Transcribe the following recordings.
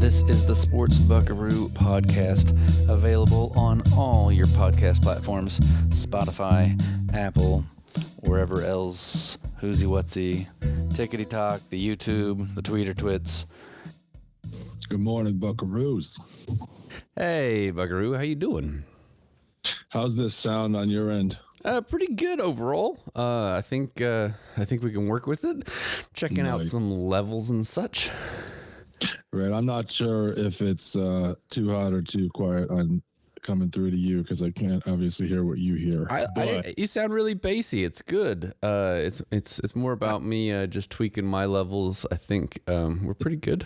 This is the SportsBuckaroo podcast, available on all your podcast platforms, Spotify, Apple, wherever else, whoozy whatsy, tickety talk, the YouTube, the Tweeter twits. Good morning, Buckaroos. Hey, Buckaroo, how you doing? How's this sound on your end? Pretty good overall. I think we can work with it. Checking out some levels and such. Right, I'm not sure if it's too hot or too quiet on coming through to you because I can't obviously hear what you hear. You sound really bassy. It's good. It's more about me just tweaking my levels. I think we're pretty good.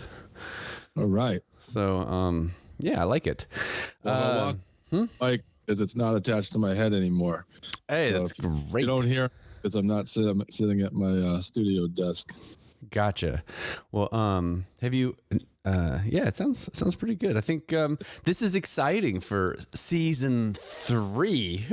All right. So yeah, I like it. Like, because it's not attached to my head anymore. Hey, so that's great. You don't hear because I'm not sitting at my studio desk. Gotcha. Well, have you? Yeah, it sounds pretty good. I think this is exciting for season 3.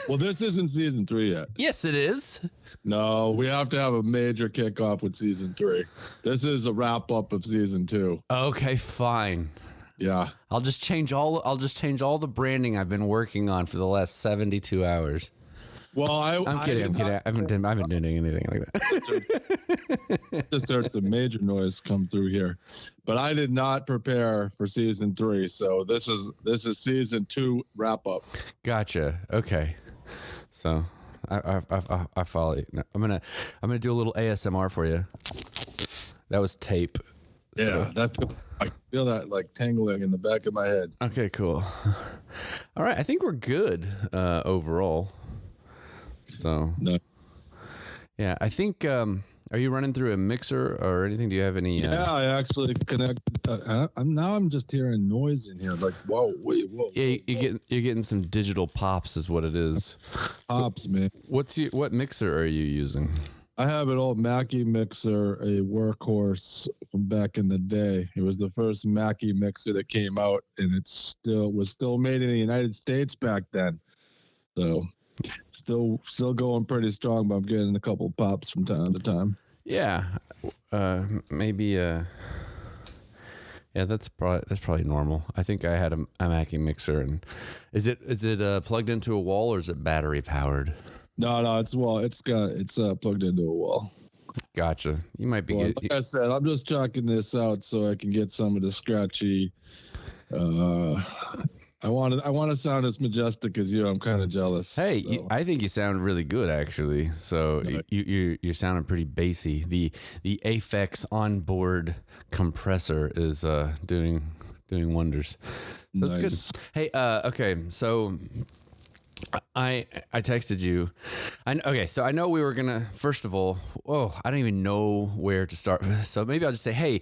Well, this isn't season 3 yet. Yes, it is. No, we have to have a major kickoff with season 3. This is a wrap up of season 2. Okay, fine. Yeah. I'll just change all the branding I've been working on for the last 72 hours. Well, I'm kidding. I haven't been doing anything like that. Just heard some major noise come through here, but I did not prepare for season 3. So this is season 2 wrap up. Gotcha. Okay. So I follow you. I'm gonna do a little ASMR for you. That was tape. Yeah, I feel that like tingling in the back of my head. Okay, cool. All right, I think we're good overall. So no. Yeah, I think. Are you running through a mixer or anything? Do you have any? Yeah, I actually connected. I'm just hearing noise in here. Like whoa. Yeah, you're getting some digital pops, is what it is. Pops, man. What mixer are you using? I have an old Mackie mixer, a workhorse from back in the day. It was the first Mackie mixer that came out, and it was still made in the United States back then. So still going pretty strong, but I'm getting a couple pops from time to time. Yeah, maybe. Yeah, that's probably normal. I think I had a Mackie mixer, and is it plugged into a wall or is it battery powered? No, it's plugged into a wall. Gotcha. You might be like I said, I'm just chalking this out so I can get some of the scratchy. I want to sound as majestic as you. I'm kind of jealous. Hey, so. I think you sound really good actually. So you're sounding pretty bassy. The Aphex onboard compressor is doing wonders. So that's good. Hey, okay, so. I texted you. So I know we were gonna. First of all, I don't even know where to start. So maybe I'll just say, hey,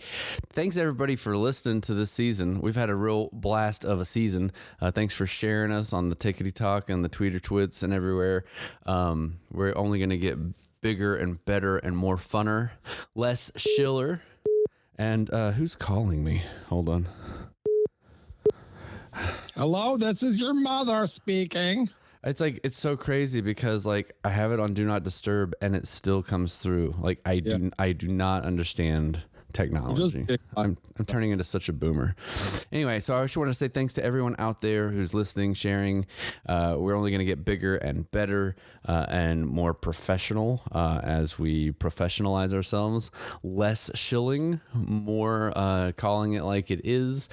thanks everybody for listening to this season. We've had a real blast of a season. Thanks for sharing us on the Tickety Talk and the Tweeter Twits and everywhere. We're only gonna get bigger and better and more funner, less shiller. And who's calling me? Hold on. Hello, this is your mother speaking. It's so crazy because like I have it on Do Not Disturb and it still comes through. Like I do not understand technology. I'm turning into such a boomer. Anyway, so I just want to say thanks to everyone out there who's listening, sharing. We're only going to get bigger and better and more professional as we professionalize ourselves. Less shilling, more calling it like it is.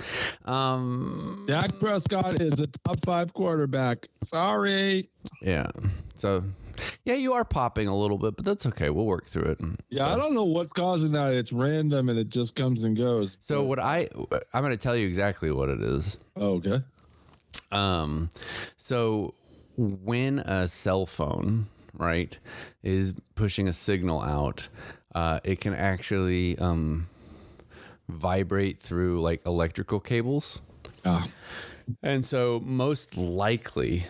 Dak Prescott is a top 5 quarterback. Sorry. Yeah. So. Yeah, you are popping a little bit, but that's okay. We'll work through it. Yeah, so. I don't know what's causing that. It's random and it just comes and goes. So I'm going to tell you exactly what it is. Oh, okay. So when a cell phone, right, is pushing a signal out, it can actually vibrate through like electrical cables. And so most likely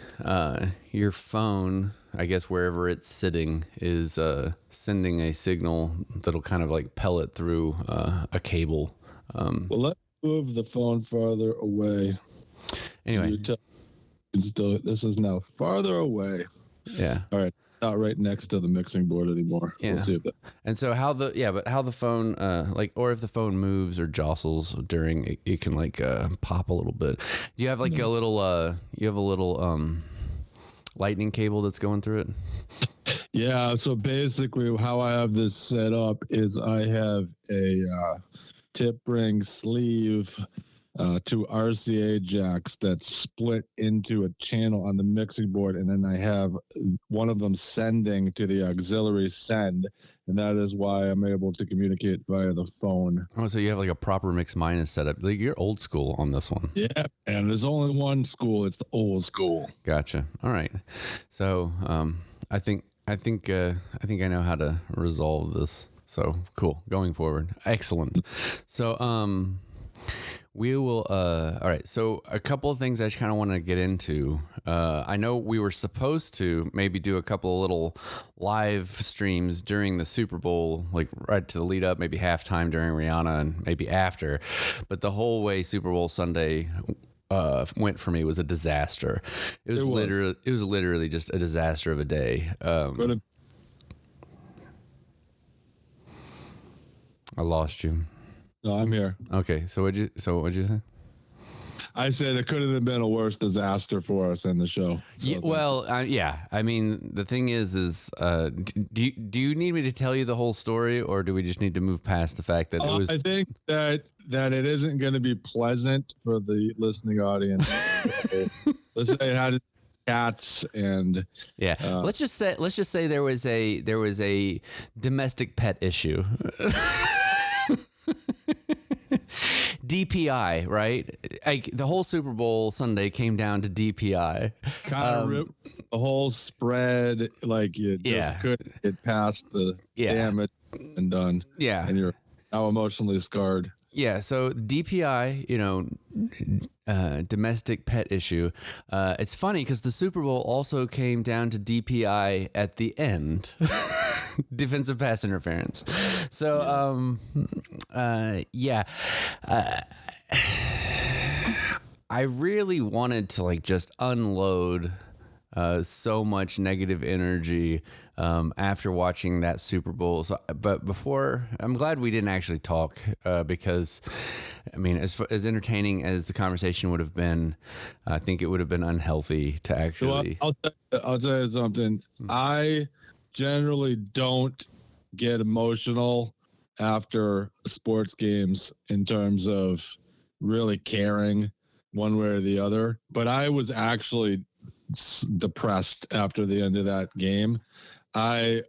your phone, I guess wherever it's sitting, is sending a signal that'll kind of like pellet through a cable. Well, let's move the phone farther away. Anyway. This is now farther away. Yeah. All right. not right next to the mixing board anymore. Yeah. We'll see if that. And so how the phone like, or if the phone moves or jostles during it, it can like pop a little bit. Do you have like a little lightning cable that's going through it? Yeah, so basically how I have this set up is I have a tip ring sleeve, two RCA jacks that split into a channel on the mixing board, and then I have one of them sending to the auxiliary send, and that is why I'm able to communicate via the phone. Oh, so you have like a proper mix minus setup. Like, you're old school on this one. Yeah, and there's only one school. It's the old school. Gotcha. All right. So I think I know how to resolve this. So cool. Going forward. Excellent. So we will all right, so a couple of things I just kind of want to get into. I know we were supposed to maybe do a couple of little live streams during the Super Bowl, like right to the lead up, maybe halftime during Rihanna and maybe after, but the whole way Super Bowl Sunday went for me was a disaster. It was literally just a disaster of a day. I lost you. No, I'm here. Okay, so what'd you say? I said it couldn't have been a worse disaster for us in the show. So Yeah, well, yeah. I mean, the thing is do you need me to tell you the whole story, or do we just need to move past the fact that it was? I think that it isn't going to be pleasant for the listening audience. So, let's say it had cats and yeah. Let's just say there was a domestic pet issue. DPI, right? Like, the whole Super Bowl Sunday came down to DPI. Kind of ripped the whole spread. Like, you just couldn't get past the damage and done. Yeah. And you're now emotionally scarred. Yeah, so DPI, domestic pet issue. It's funny because the Super Bowl also came down to DPI at the end. Defensive pass interference. So, I really wanted to just unload so much negative energy after watching that Super Bowl. So, but before, I'm glad we didn't actually talk because, I mean, as entertaining as the conversation would have been, I think it would have been unhealthy to actually. So I'll tell you something. I generally don't get emotional after sports games in terms of really caring one way or the other, but I was actually depressed after the end of that game. I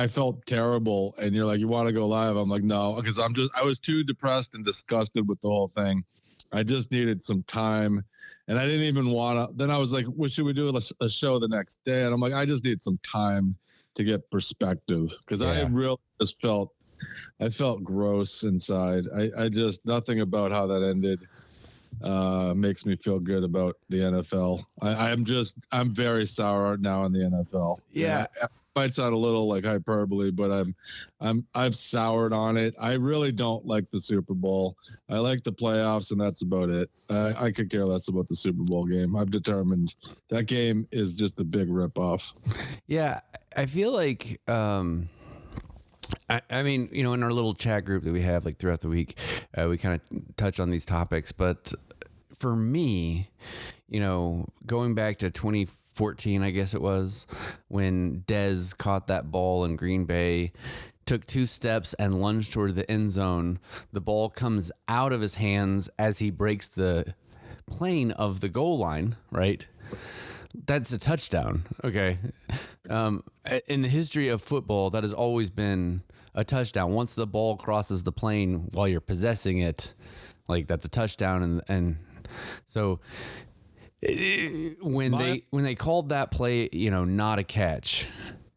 felt terrible, and you're like, you want to go live? I'm like, no, because I was too depressed and disgusted with the whole thing. I just needed some time, and I didn't even want to. Then I was like, well, should we do a show the next day? And I'm like, I just need some time to get perspective, because I really just felt gross inside. I just, nothing about how that ended makes me feel good about the NFL. I'm very sour now in the NFL. Yeah. It might sound a little like hyperbole, but I've soured on it. I really don't like the Super Bowl. I like the playoffs, and that's about it. I could care less about the Super Bowl game. I've determined that game is just a big ripoff. Yeah, I feel like I mean, in our little chat group that we have throughout the week, we kind of touch on these topics. But for me, going back to 2014, I guess it was, when Dez caught that ball in Green Bay, took 2 steps and lunged toward the end zone. The ball comes out of his hands as he breaks the plane of the goal line, right? That's a touchdown. Okay. In the history of football, that has always been a touchdown. Once the ball crosses the plane while you're possessing it, that's a touchdown. And so when they called that play, not a catch.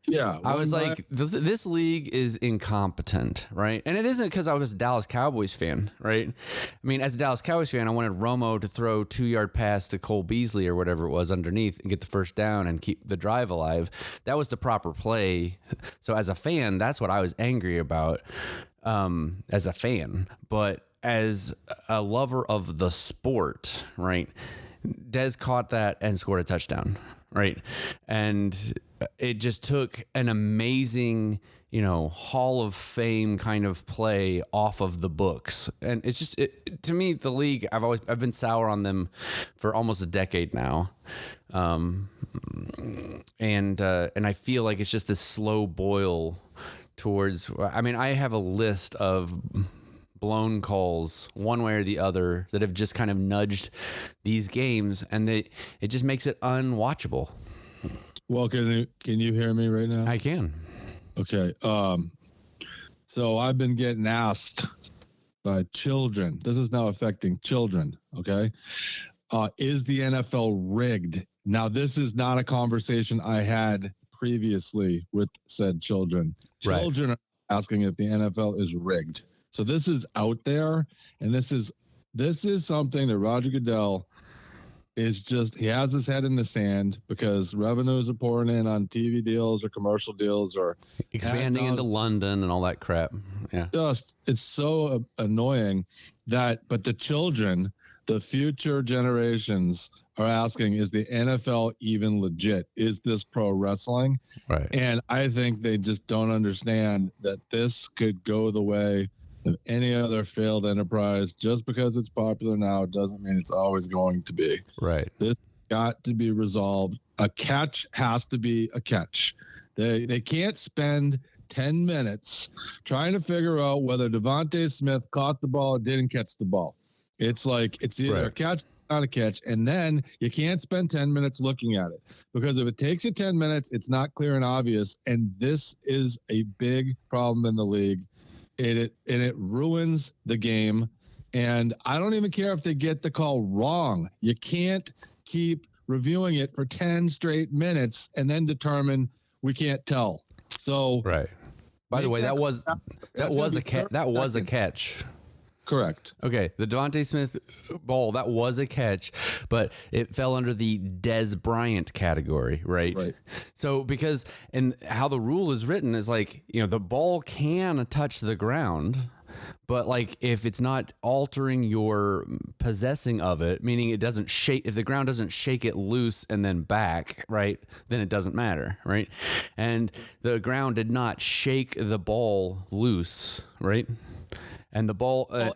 Yeah. I was like, this league is incompetent, right? And it isn't because I was a Dallas Cowboys fan, right? I mean, as a Dallas Cowboys fan, I wanted Romo to throw 2-yard pass to Cole Beasley or whatever it was underneath and get the first down and keep the drive alive. That was the proper play. So as a fan, that's what I was angry about as a fan. But as a lover of the sport, right, Dez caught that and scored a touchdown. right? And it just took an amazing, Hall of Fame kind of play off of the books. And it's just, to me, the league, I've been sour on them for almost a decade now. And I feel like it's just this slow boil towards, I have a list of blown calls one way or the other that have just kind of nudged these games, and it just makes it unwatchable. Well, can you hear me right now? I can. Okay. So I've been getting asked by children. This is now affecting children. Okay. Is the NFL rigged? Now, this is not a conversation I had previously with said children. Right. Children are asking if the NFL is rigged. So this is out there, and this is something that Roger Goodell is just, he has his head in the sand because revenues are pouring in on TV deals or commercial deals or expanding into London and all that crap. Yeah. It's so annoying but the children, the future generations are asking, is the NFL even legit? Is this pro wrestling? Right. And I think they just don't understand that this could go the way of any other failed enterprise. Just because it's popular now doesn't mean it's always going to be. Right. This got to be resolved. A catch has to be a catch. They can't spend 10 minutes trying to figure out whether Devontae Smith caught the ball or didn't catch the ball. It's like, it's either a catch, not a catch. And then you can't spend 10 minutes looking at it, because if it takes you 10 minutes, it's not clear and obvious. And this is a big problem in the league. It ruins the game. And I don't even care if they get the call wrong. You can't keep reviewing it for 10 straight minutes and then determine we can't tell. So right. By the way, that was a catch. Correct. Okay, the Devontae Smith ball, that was a catch, but it fell under the Des Bryant category, right? Right. So and how the rule is written is like, the ball can touch the ground, but like if it's not altering your possessing of it, meaning it doesn't shake, if the ground doesn't shake it loose and then back, right, then it doesn't matter, right? And the ground did not shake the ball loose, right? And the ball, I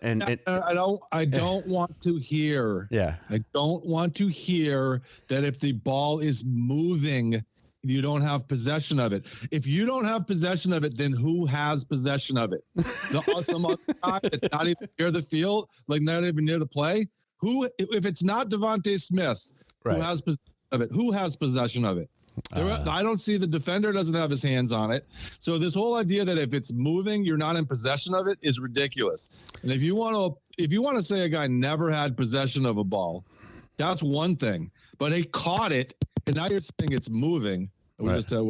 don't want to hear. Yeah. I don't want to hear that if the ball is moving, you don't have possession of it. If you don't have possession of it, then who has possession of it? Some other guy that's not even near the field, like not even near the play. Who, if it's not Devontae Smith, right, who has possession of it? Who has possession of it? I don't see, the defender doesn't have his hands on it. So this whole idea that if it's moving, you're not in possession of it is ridiculous. And if you want to say a guy never had possession of a ball, that's one thing. But he caught it, and now you're saying it's moving. We just said,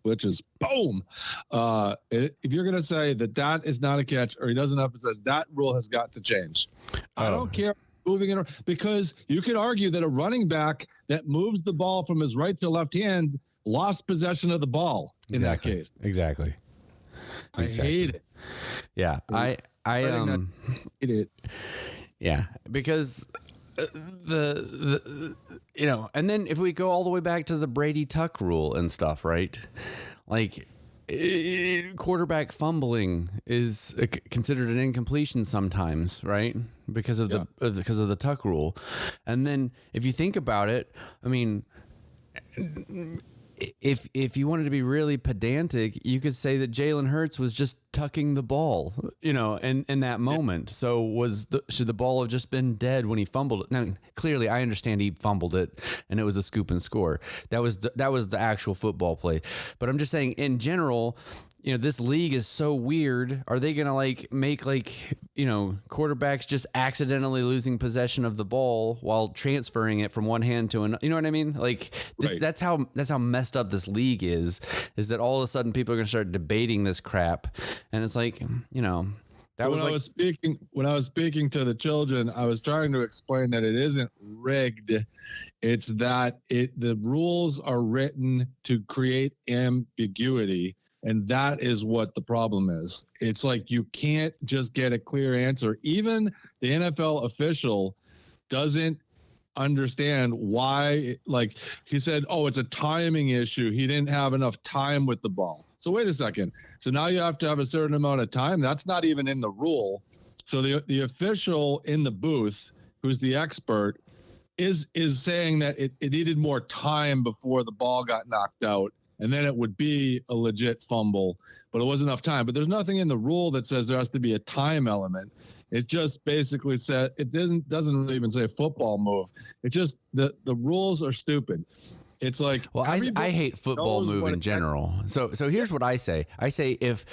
which is boom. If you're going to say that is not a catch or he doesn't have possession, that rule has got to change. I don't care. Moving it, because you could argue that a running back that moves the ball from his right to left hand lost possession of the ball in that case. Exactly. I hate it. Yeah. I hate it. Yeah, because the and then if we go all the way back to the Brady Tuck rule and stuff, right? Like, quarterback fumbling is considered an incompletion sometimes, right? Because of the Tuck rule. And then if you think about it, I mean, if you wanted to be really pedantic, you could say that Jalen Hurts was just tucking the ball, in that moment. So should the ball have just been dead when he fumbled it? Now, clearly, I understand he fumbled it, and it was a scoop and score. That was the actual football play. But I'm just saying, in general, this league is so weird. Are they going to make quarterbacks just accidentally losing possession of the ball while transferring it from one hand to another? You know what I mean? Right. That's how messed up this league is that all of a sudden people are going to start debating this crap. And it's like, when I was speaking to the children, I was trying to explain that it isn't rigged. It's that the rules are written to create ambiguity. And that is what the problem is. It's like you can't just get a clear answer. Even the NFL official doesn't understand why. Like he said, oh, it's a timing issue. He didn't have enough time with the ball. So wait a second. So now you have to have a certain amount of time. That's not even in the rule. So the official in the booth, who's the expert, is saying that it needed more time before the ball got knocked out, and then it would be a legit fumble, but it wasn't enough time. But there's nothing in the rule that says there has to be a time element. It just basically said, it doesn't even say football move. It just, the rules are stupid. It's like, well, I hate football move in general. So here's what I say. I say if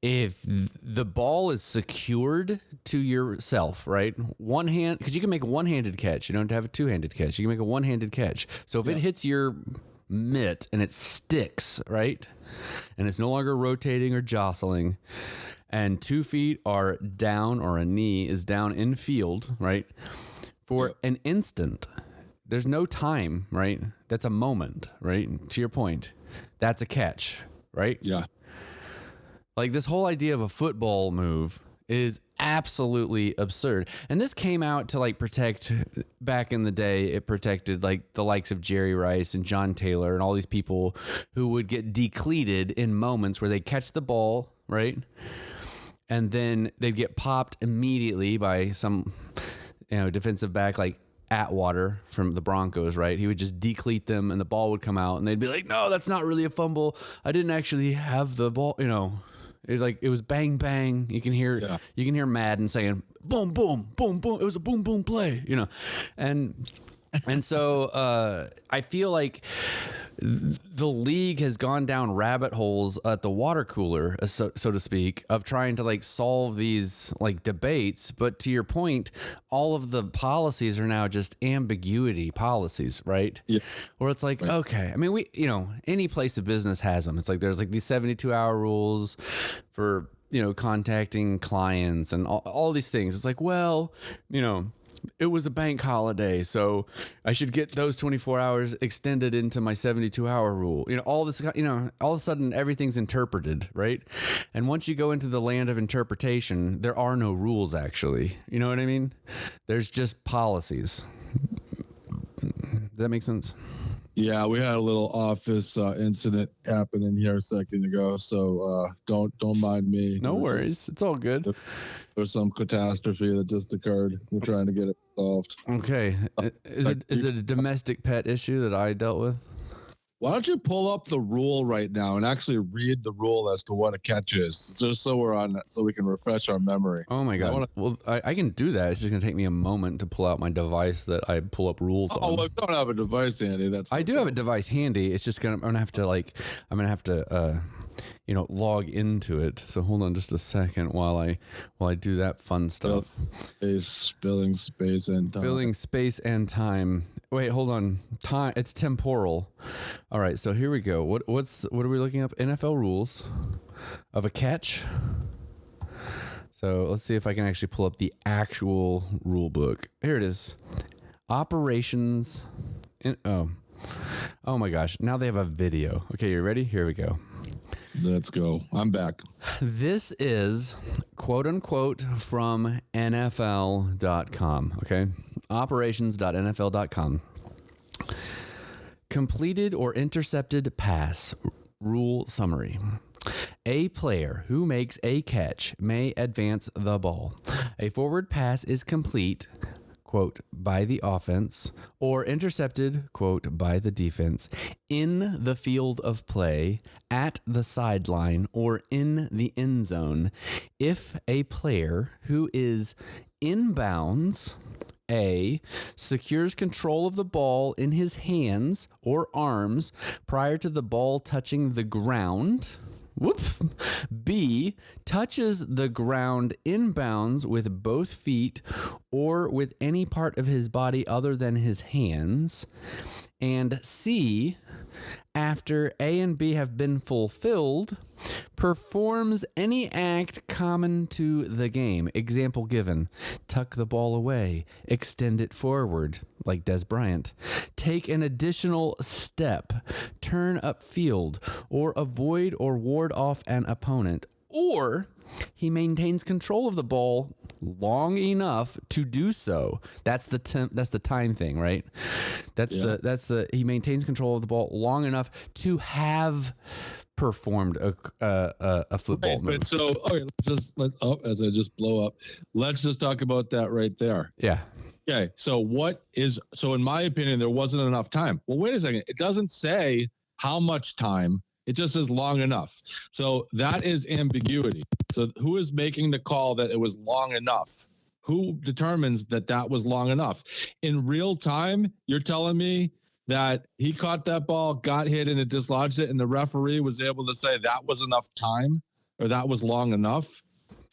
the ball is secured to yourself, right? One hand, because you can make a one-handed catch. You don't have to have a two-handed catch. You can make a one-handed catch. So if it hits your mitt and it sticks, right? And it's no longer rotating or jostling, and 2 feet are down, or a knee is down in field, right? For an instant. There's no time, right? That's a moment, right? To your point, that's a catch, right? Yeah. Like this whole idea of a football move is absolutely absurd. And this came out to like protect, back in the day, it protected like the likes of Jerry Rice and John Taylor and all these people who would get decleated in moments where they catch the ball, right? And then they'd get popped immediately by some, defensive back like Atwater from the Broncos, right? He would just decleat them and the ball would come out and they'd be like, no, that's not really a fumble. I didn't actually have the ball, it was bang, bang. You can hear Madden saying boom, boom, boom, boom. It was a boom, boom play, and so I feel like the league has gone down rabbit holes at the water cooler, so to speak, of trying to like solve these like debates. But to your point, all of the policies are now just ambiguity policies, right? Yeah. Where it's like, okay, I mean, we, any place of business has them. It's like there's like these 72-hour rules for, contacting clients and all these things. It's like, well, it was a bank holiday, so I should get those 24 hours extended into my 72-hour rule. All this, all of a sudden everything's interpreted, right? And once you go into the land of interpretation, there are no rules, actually. You know what I mean? There's just policies. Does that make sense? Yeah, we had a little office incident happen in here a second ago, so don't mind me. No worries, it's all good. There's some catastrophe that just occurred. We're trying to get it solved. Okay, is it a domestic pet issue that I dealt with? Why don't you pull up the rule right now and actually read the rule as to what a catch is, just so we're on that, so we can refresh our memory. Oh my God! Well, I can do that. It's just gonna take me a moment to pull out my device that I pull up rules on. Oh, well, I don't have a device handy. I do have a device handy. It's just I'm gonna have to log into it. So hold on just a second while I do that fun stuff. Filling space and time. Filling space and time. Wait, hold on. Time. It's temporal. All right. So here we go. What are we looking up? NFL rules of a catch. So let's see if I can actually pull up the actual rule book. Here it is. Operations. Oh my gosh. Now they have a video. Okay, you ready? Here we go. Let's go. I'm back. This is quote unquote from NFL.com. Okay. Operations.nfl.com. Completed or intercepted pass rule summary. A player who makes a catch may advance the ball. A forward pass is complete, quote, by the offense, or intercepted, quote, by the defense, in the field of play, at the sideline, or in the end zone, if a player who is inbounds, A, secures control of the ball in his hands or arms prior to the ball touching the ground. Whoops. B, touches the ground inbounds with both feet or with any part of his body other than his hands. And C, after A and B have been fulfilled, performs any act common to the game. Example given: tuck the ball away, extend it forward, like Des Bryant, take an additional step, turn upfield, or avoid or ward off an opponent, or he maintains control of the ball long enough to do so. That's the time thing, right? He maintains control of the ball long enough to have performed a football move. But so, okay, as I just blow up, let's just talk about that right there. Yeah. Okay. So in my opinion, there wasn't enough time. Well, wait a second. It doesn't say how much time. It just says long enough. So that is ambiguity. So who is making the call that it was long enough? Who determines that was long enough? In real time, you're telling me that he caught that ball, got hit, and it dislodged it, and the referee was able to say that was enough time or that was long enough?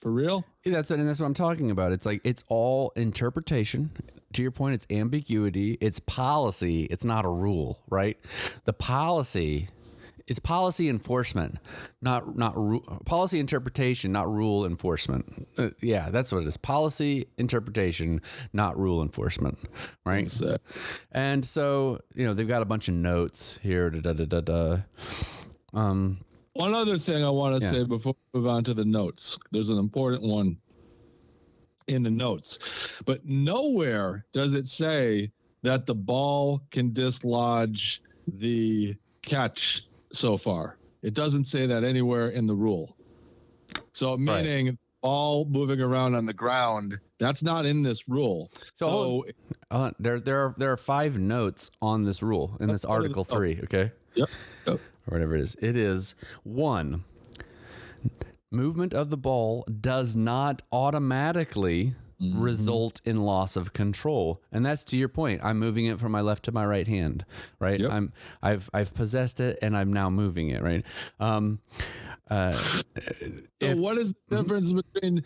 For real? Yeah, that's what I'm talking about. It's like it's all interpretation. To your point, it's ambiguity. It's policy. It's not a rule, right? The policy... It's policy enforcement, not policy interpretation, not rule enforcement. Yeah, that's what it is. Policy interpretation, not rule enforcement, right? And so, they've got a bunch of notes here. One other thing I want to say before we move on to the notes. There's an important one in the notes, but nowhere does it say that the ball can dislodge the catch. So far, it doesn't say that anywhere in the rule. So meaning ball moving around on the ground, that's not in this rule. So there are 5 notes on this rule in this Article 3. Okay. Yep. Or whatever it is. It is 1. Movement of the ball does not automatically result in loss of control, and that's to your point. I'm moving it from my left to my right hand, right? Yep. I've possessed it, and I'm now moving it, right? So what is the difference between,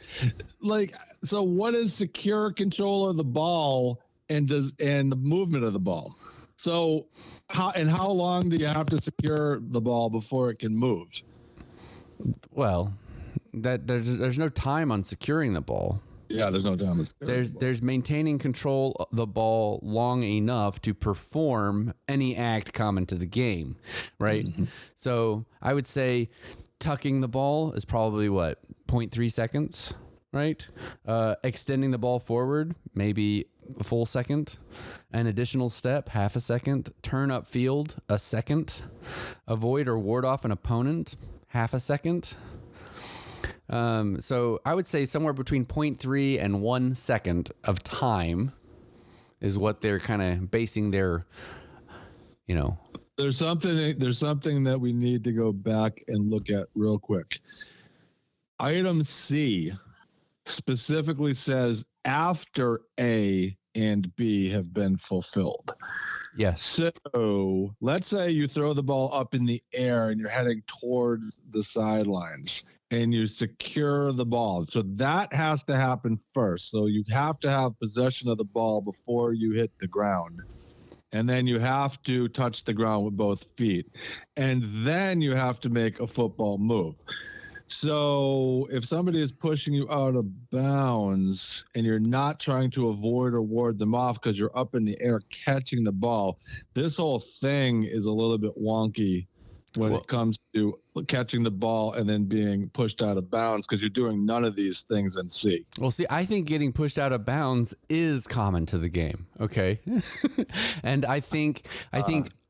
what is secure control of the ball and the movement of the ball? So how long do you have to secure the ball before it can move? Well, there's no time on securing the ball. Yeah, there's no time. There's maintaining control of the ball long enough to perform any act common to the game, right? Mm-hmm. So I would say tucking the ball is probably 0.3 seconds, right? Extending the ball forward, maybe a full second. An additional step, half a second. Turn up field, a second. Avoid or ward off an opponent, half a second. So I would say somewhere between 0.3 and 1 second of time is what they're kind of basing their, There's something that we need to go back and look at real quick. Item C specifically says after A and B have been fulfilled. Yes. So let's say you throw the ball up in the air and you're heading towards the sidelines and you secure the ball. So that has to happen first. So you have to have possession of the ball before you hit the ground. And then you have to touch the ground with both feet. And then you have to make a football move. So if somebody is pushing you out of bounds and you're not trying to avoid or ward them off because you're up in the air catching the ball, this whole thing is a little bit wonky when it comes to catching the ball and then being pushed out of bounds because you're doing none of these things in C. Well, see, I think getting pushed out of bounds is common to the game. Okay. And I think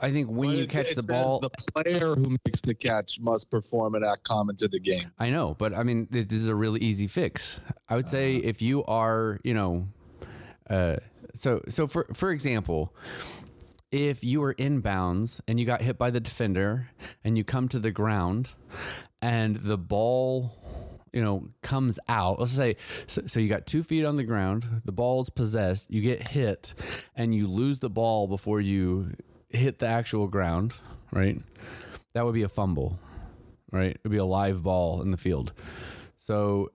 when you catch the ball, the player who makes the catch must perform an act common to the game. I know, but I mean, this is a really easy fix. I would say if you are, so for example, if you were in bounds and you got hit by the defender and you come to the ground and the ball, comes out, let's say, so you got 2 feet on the ground, the ball's possessed, you get hit and you lose the ball before you hit the actual ground, right? That would be a fumble, right? It would be a live ball in the field. So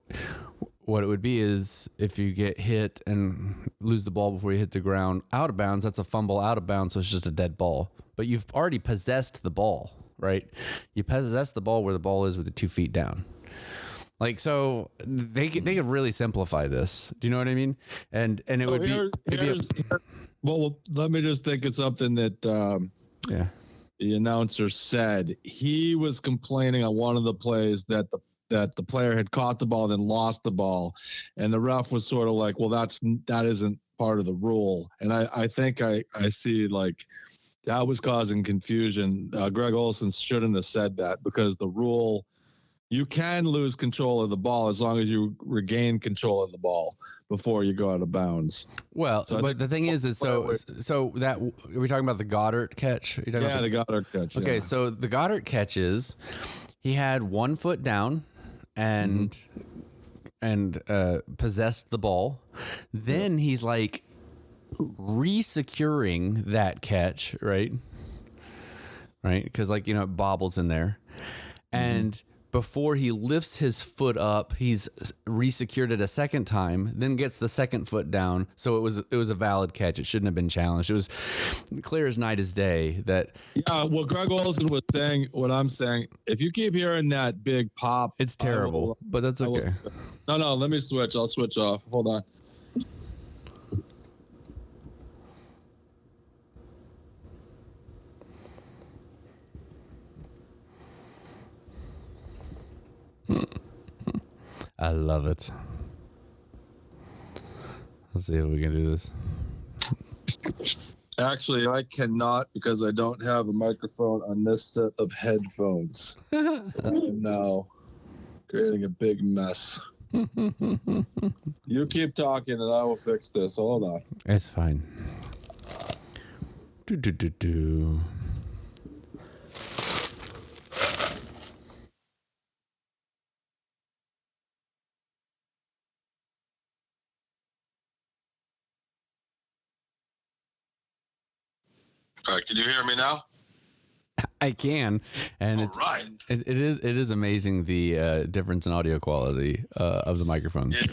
what it would be is if you get hit and lose the ball before you hit the ground out of bounds, that's a fumble out of bounds, so it's just a dead ball. But you've already possessed the ball, right? You possess the ball where the ball is with the 2 feet down. So they could really simplify this. Do you know what I mean? And it would well, let me just think of something that the announcer said. He was complaining on one of the plays that that the player had caught the ball, then lost the ball. And the ref was sort of like, well, that isn't part of the rule. And I think I see like that was causing confusion. Greg Olson shouldn't have said that, because the rule, you can lose control of the ball as long as you regain control of the ball before you go out of bounds. Well, so but the thing is so that, are we talking about the Goddard catch? Yeah, the Goddard catch. Okay, yeah. so the Goddard catch is he had 1 foot down and possessed the ball. Then he's like re-securing that catch, right? Because like, it bobbles in there. And before he lifts his foot up, he's re-secured it a second time, then gets the second foot down. So it was a valid catch. It shouldn't have been challenged. It was clear as night as day that. Yeah, well, Greg Olson was saying what I'm saying. If you keep hearing that big pop, it's terrible, but that's okay. No, let me switch. I'll switch off. Hold on. I love it. Let's see if we can do this. Actually, I cannot, because I don't have a microphone on this set of headphones. I'm now creating a big mess. You keep talking and I will fix this. Hold on. It's fine. Do. All right, can you hear me now? I can, and it is amazing the difference in audio quality of the microphones.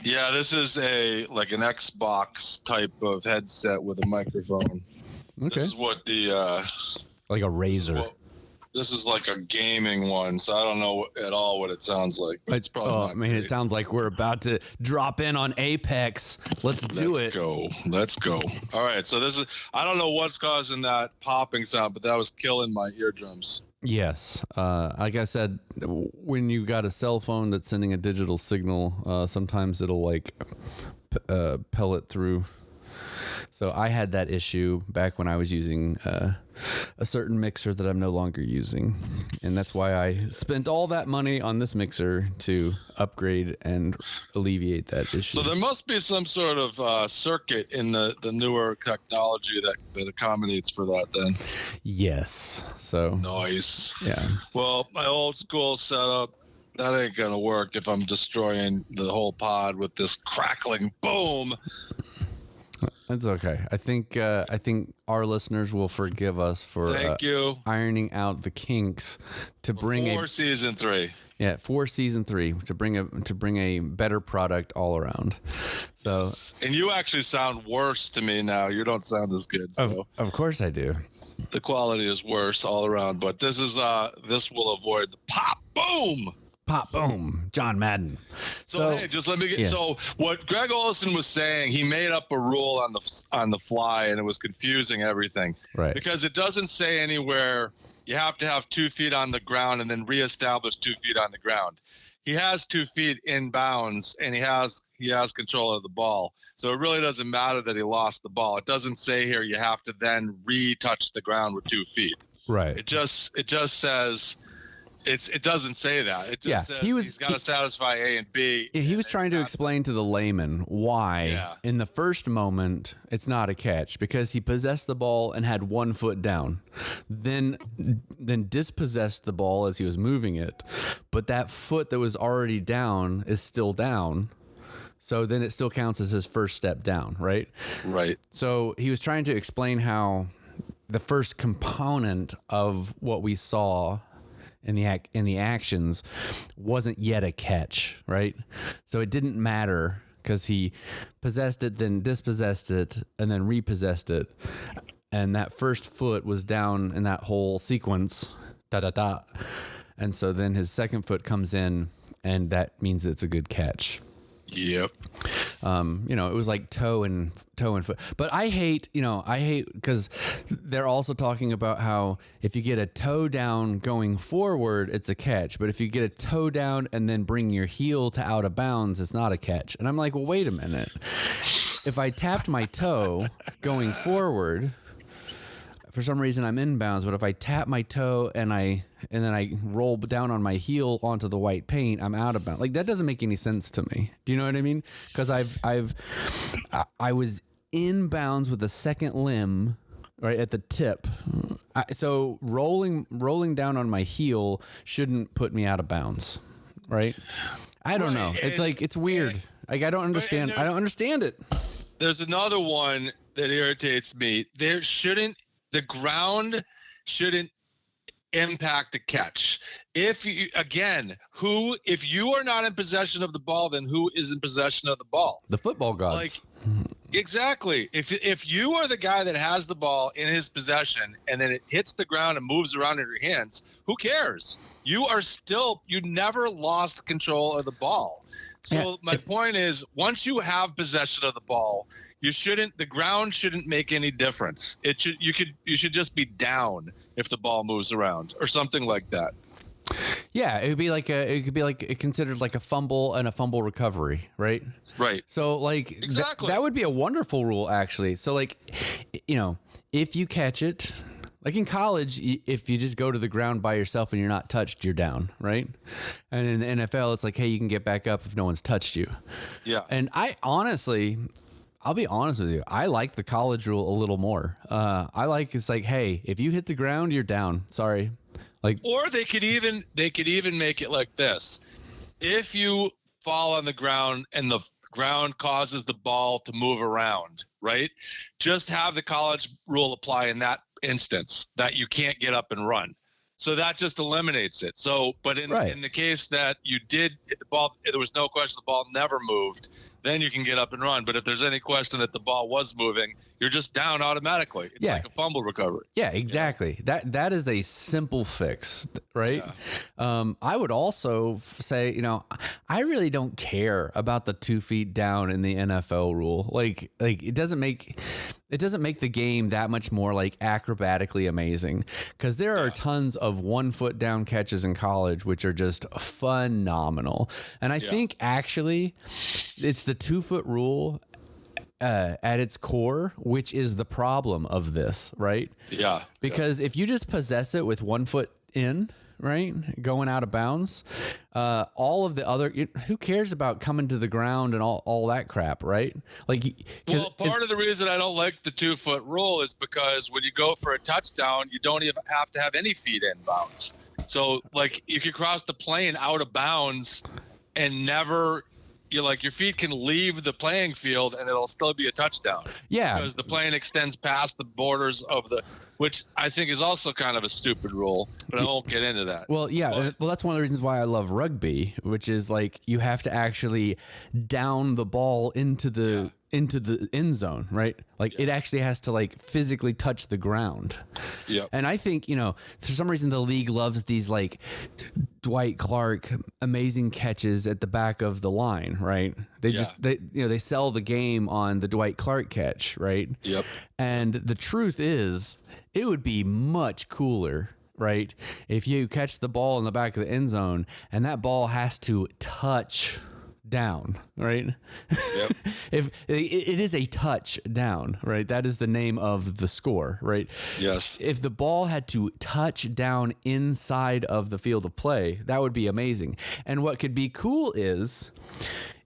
Yeah, this is an Xbox type of headset with a microphone. Okay, this is what like a Razer. This is like a gaming one, so I don't know at all what it sounds like. But it's probably it sounds like we're about to drop in on Apex. Let's go. Let's go. All right, so this is, I don't know what's causing that popping sound, but that was killing my eardrums. Yes. Like I said, when you got a cell phone that's sending a digital signal, sometimes it'll like pellet through. So I had that issue back when I was using a certain mixer that I'm no longer using. And that's why I spent all that money on this mixer to upgrade and alleviate that issue. So there must be some sort of circuit in the newer technology that accommodates for that then. Yes. So nice. Yeah. Well, my old school setup, that ain't going to work if I'm destroying the whole pod with this crackling boom. That's okay. I think our listeners will forgive us for ironing out the kinks to bring for season 3. Yeah, for season 3 to bring a better product all around. So, yes. And you actually sound worse to me now. You don't sound as good. So of course I do. The quality is worse all around, but this will avoid the pop boom. Pop, boom, John Madden. So hey, just let me get. So what Greg Olson was saying, he made up a rule on the fly, and it was confusing everything. Right. Because it doesn't say anywhere you have to have 2 feet on the ground and then reestablish 2 feet on the ground. He has 2 feet in bounds, and he has control of the ball. So it really doesn't matter that he lost the ball. It doesn't say here you have to then retouch the ground with 2 feet. Right. It just says. It doesn't say that. It just says he's got to satisfy A and B. Yeah, he was trying to explain to the layman why in the first moment it's not a catch, because he possessed the ball and had 1 foot down, then dispossessed the ball as he was moving it, but that foot that was already down is still down. So then it still counts as his first step down, right? Right. So he was trying to explain how the first component of what we saw in the actions wasn't yet a catch, right? So it didn't matter because he possessed it, then dispossessed it, and then repossessed it, and that first foot was down in that whole sequence, and so then his second foot comes in, and that means it's a good catch. Yep. It was like toe and foot. But I hate because they're also talking about how if you get a toe down going forward, it's a catch. But if you get a toe down and then bring your heel to out of bounds, it's not a catch. And I'm like, well, wait a minute. If I tapped my toe going forward, for some reason I'm in bounds, but if I tap my toe and then I roll down on my heel onto the white paint, I'm out of bounds. Like, that doesn't make any sense to me. Do you know what I mean? Because I was in bounds with the second limb right at the tip. So rolling down on my heel shouldn't put me out of bounds, right? I don't know. It's like, it's weird. Like, I don't understand. I don't understand it. There's another one that irritates me. The ground shouldn't impact the catch. If you are not in possession of the ball, then who is in possession of the ball? The football gods. Exactly. If you are the guy that has the ball in his possession and then it hits the ground and moves around in your hands, who cares? You never lost control of the ball. So my point is, once you have possession of the ball, the ground shouldn't make any difference. You should just be down if the ball moves around or something like that. Yeah, it could be considered like a fumble and a fumble recovery, right? Right. So like exactly that would be a wonderful rule, actually. So like, if you catch it, like in college, if you just go to the ground by yourself and you're not touched, you're down, right? And in the NFL, it's like, hey, you can get back up if no one's touched you. Yeah. And I'll be honest with you, I like the college rule a little more. It's like, hey, if you hit the ground, you're down. Sorry. Or they could even make it like this. If you fall on the ground and the ground causes the ball to move around, right? Just have the college rule apply in that instance that you can't get up and run. So that just eliminates it. So, but in the case that you did hit the ball, there was no question the ball never moved, then you can get up and run. But if there's any question that the ball was moving, you're just down automatically. It's like a fumble recovery. Yeah, exactly. That is a simple fix, right? Yeah. I would also say, I really don't care about the 2 feet down in the NFL rule. Like it doesn't make the game that much more like acrobatically amazing, because there are tons of 1 foot down catches in college which are just phenomenal. And I think actually it's the 2 foot rule at its core, which is the problem of this, right? Yeah. Because if you just possess it with 1 foot in, right, going out of bounds, all of the other, who cares about coming to the ground and all that crap, right? Like, part of the reason I don't like the 2 foot rule is because when you go for a touchdown, you don't even have to have any feet in bounds. So like you could cross the plane out of bounds and never. Your feet can leave the playing field and it'll still be a touchdown. Yeah. Because the plane extends past the borders of which I think is also kind of a stupid rule, but I won't get into that. Well, yeah. Well, that's one of the reasons why I love rugby, which is like you have to actually down the ball into the end zone, right? Like it actually has to like physically touch the ground. Yeah. And I think, for some reason the league loves these like Dwight Clark amazing catches at the back of the line, right? They sell the game on the Dwight Clark catch, right? Yep. And the truth is, it would be much cooler, right, if you catch the ball in the back of the end zone and that ball has to touch down, right? Yep. If it is a touch down, right? That is the name of the score, right? Yes. If the ball had to touch down inside of the field of play, that would be amazing. And what could be cool is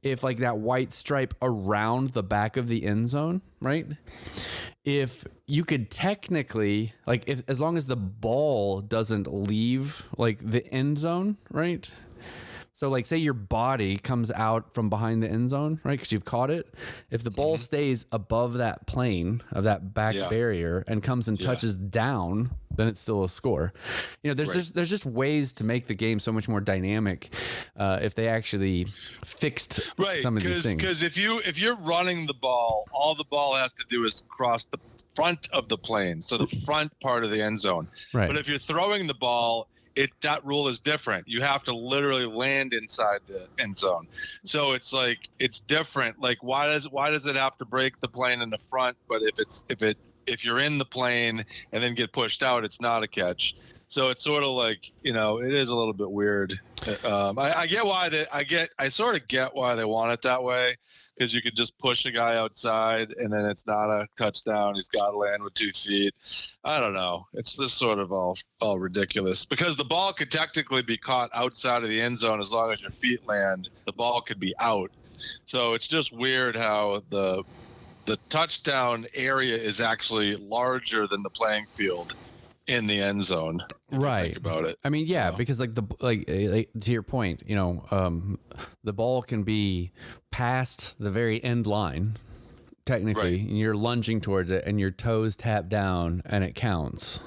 if like that white stripe around the back of the end zone, right? If you could technically, like, as long as the ball doesn't leave like the end zone, right? So like say your body comes out from behind the end zone, right? Because you've caught it. If the ball stays above that plane of that back barrier and comes and touches down, then it's still a score. There's just ways to make the game so much more dynamic if they actually fixed some of these things. Because if you're running the ball, all the ball has to do is cross the front of the plane, so the front part of the end zone. Right. But if you're throwing the ball, that rule is different. You have to literally land inside the end zone. So it's like it's different. Like why does it have to break the plane in the front? But if you're in the plane and then get pushed out, it's not a catch. So it's sort of like, it is a little bit weird. I get why I sort of get why they want it that way, because you could just push a guy outside and then it's not a touchdown. He's got to land with 2 feet. I don't know. It's just sort of all ridiculous, because the ball could technically be caught outside of the end zone. As long as your feet land, the ball could be out. So it's just weird how the touchdown area is actually larger than the playing field in the end zone. Right. Think about it. I mean, yeah, because like to your point, the ball can be past the very end line, technically, and you're lunging towards it, and your toes tap down, and it counts.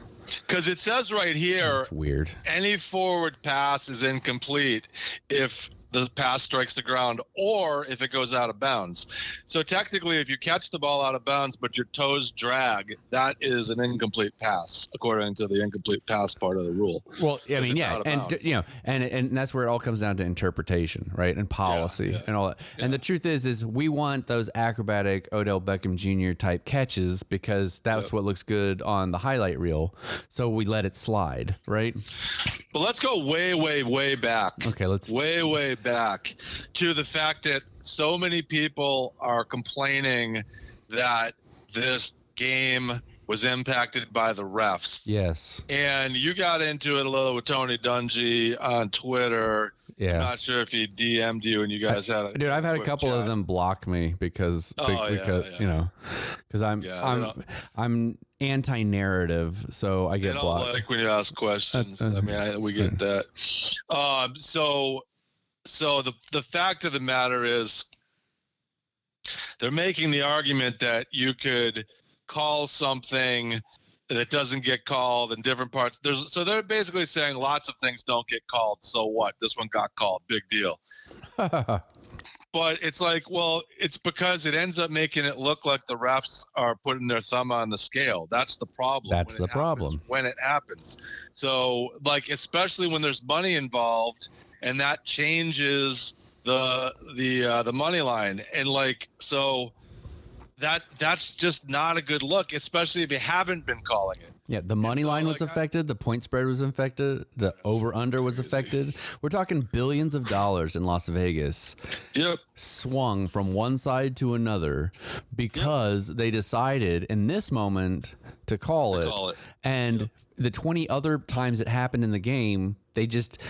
Because it says right here, it's weird. Any forward pass is incomplete if the pass strikes the ground or if it goes out of bounds. So technically, if you catch the ball out of bounds but your toes drag, that is an incomplete pass, according to the incomplete pass part of the rule. Well, I mean, yeah, and that's where it all comes down to interpretation, right, and policy and all that. Yeah. And the truth is we want those acrobatic Odell Beckham Jr. type catches because that's what looks good on the highlight reel. So we let it slide, right? But let's go way, way, way back. Okay, let's way back to the fact that so many people are complaining that this game was impacted by the refs. Yes. And you got into it a little with Tony Dungy on Twitter. Yeah. I'm not sure if he DM'd you and you guys had a Dude, I've had a couple of them block me because I'm anti-narrative, so I get blocked. They don't like when you ask questions. I mean, we get that. So the fact of the matter is, they're making the argument that you could call something that doesn't get called in different parts. So they're basically saying lots of things don't get called. So what? This one got called. Big deal. But it's like, well, it's because it ends up making it look like the refs are putting their thumb on the scale. That's the problem. That's the problem. When it happens. So, like, especially when there's money involved, and that changes the money line. And like, so that's just not a good look, especially if you haven't been calling it. Yeah, the money line was affected. The point spread was affected. The over-under was affected. We're talking billions of dollars in Las Vegas. Yep. Swung from one side to another because they decided in this moment to call it. And the 20 other times it happened in the game, they just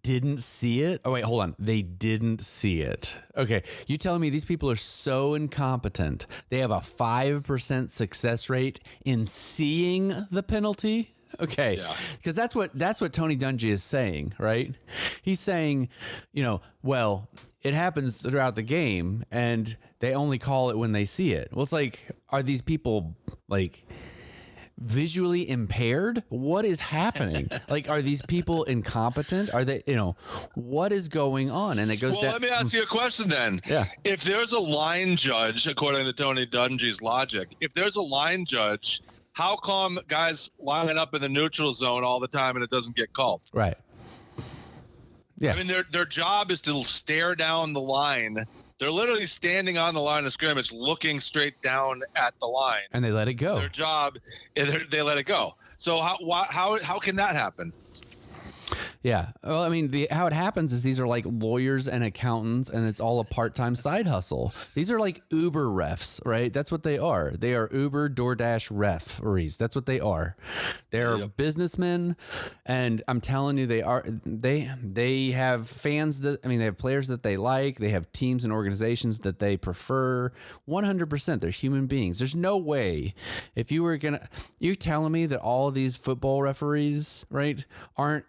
didn't see it. Oh, wait, hold on. They didn't see it. Okay. You telling me these people are so incompetent. They have a 5% success rate in seeing the penalty. Okay. Because that's what Tony Dungy is saying, right? He's saying, well, it happens throughout the game and they only call it when they see it. Well, it's like, are these people like visually impaired? What is happening? Like, are these people incompetent? Are they, what is going on? And it goes down. Let me ask you a question then. Yeah. If there's a line judge, according to Tony Dungy's logic, if there's a line judge, how come guys lining up in the neutral zone all the time and it doesn't get called? Right. Yeah. I mean, their job is to stare down the line. They're literally standing on the line of scrimmage, looking straight down at the line. And they let it go. Their job, they let it go. So how can that happen? Yeah. Well, I mean, how it happens is these are like lawyers and accountants, and it's all a part-time side hustle. These are like Uber refs, right? That's what they are. They are Uber, DoorDash referees. That's what they are. They're businessmen, and I'm telling you, they have fans they have players that they like. They have teams and organizations that they prefer. 100%. They're human beings. There's no way if you're telling me that all of these football referees, right, aren't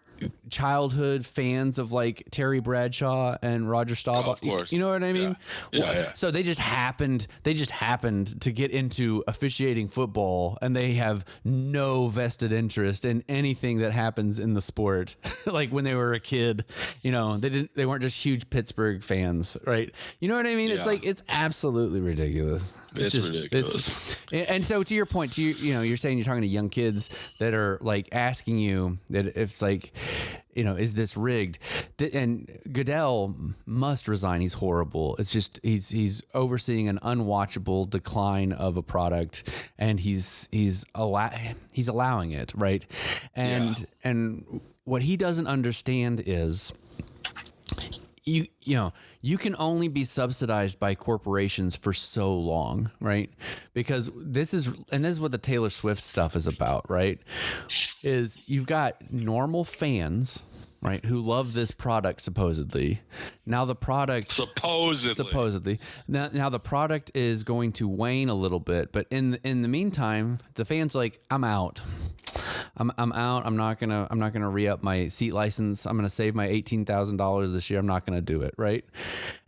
childhood fans of like Terry Bradshaw and Roger Staubach. Of course. You know what I mean? Yeah. So they just happened to get into officiating football, and they have no vested interest in anything that happens in the sport. Like when they were a kid, they weren't just huge Pittsburgh fans, right? You know what I mean? It's like, it's absolutely ridiculous. It's ridiculous. And so to your point, you're saying you're talking to young kids that are like asking you that if it's like, is this rigged? And Goodell must resign. He's horrible. It's just he's overseeing an unwatchable decline of a product, and he's allowing it, right? And what he doesn't understand is you can only be subsidized by corporations for so long, right? Because this is what the Taylor Swift stuff is about, right? Is you've got normal fans, right, who love this product supposedly. Now the product supposedly now the product is going to wane a little bit, but in the meantime, the fans like, I'm out. I'm out. I'm not gonna re-up my seat license. I'm gonna save my $18,000 this year. I'm not gonna do it, right?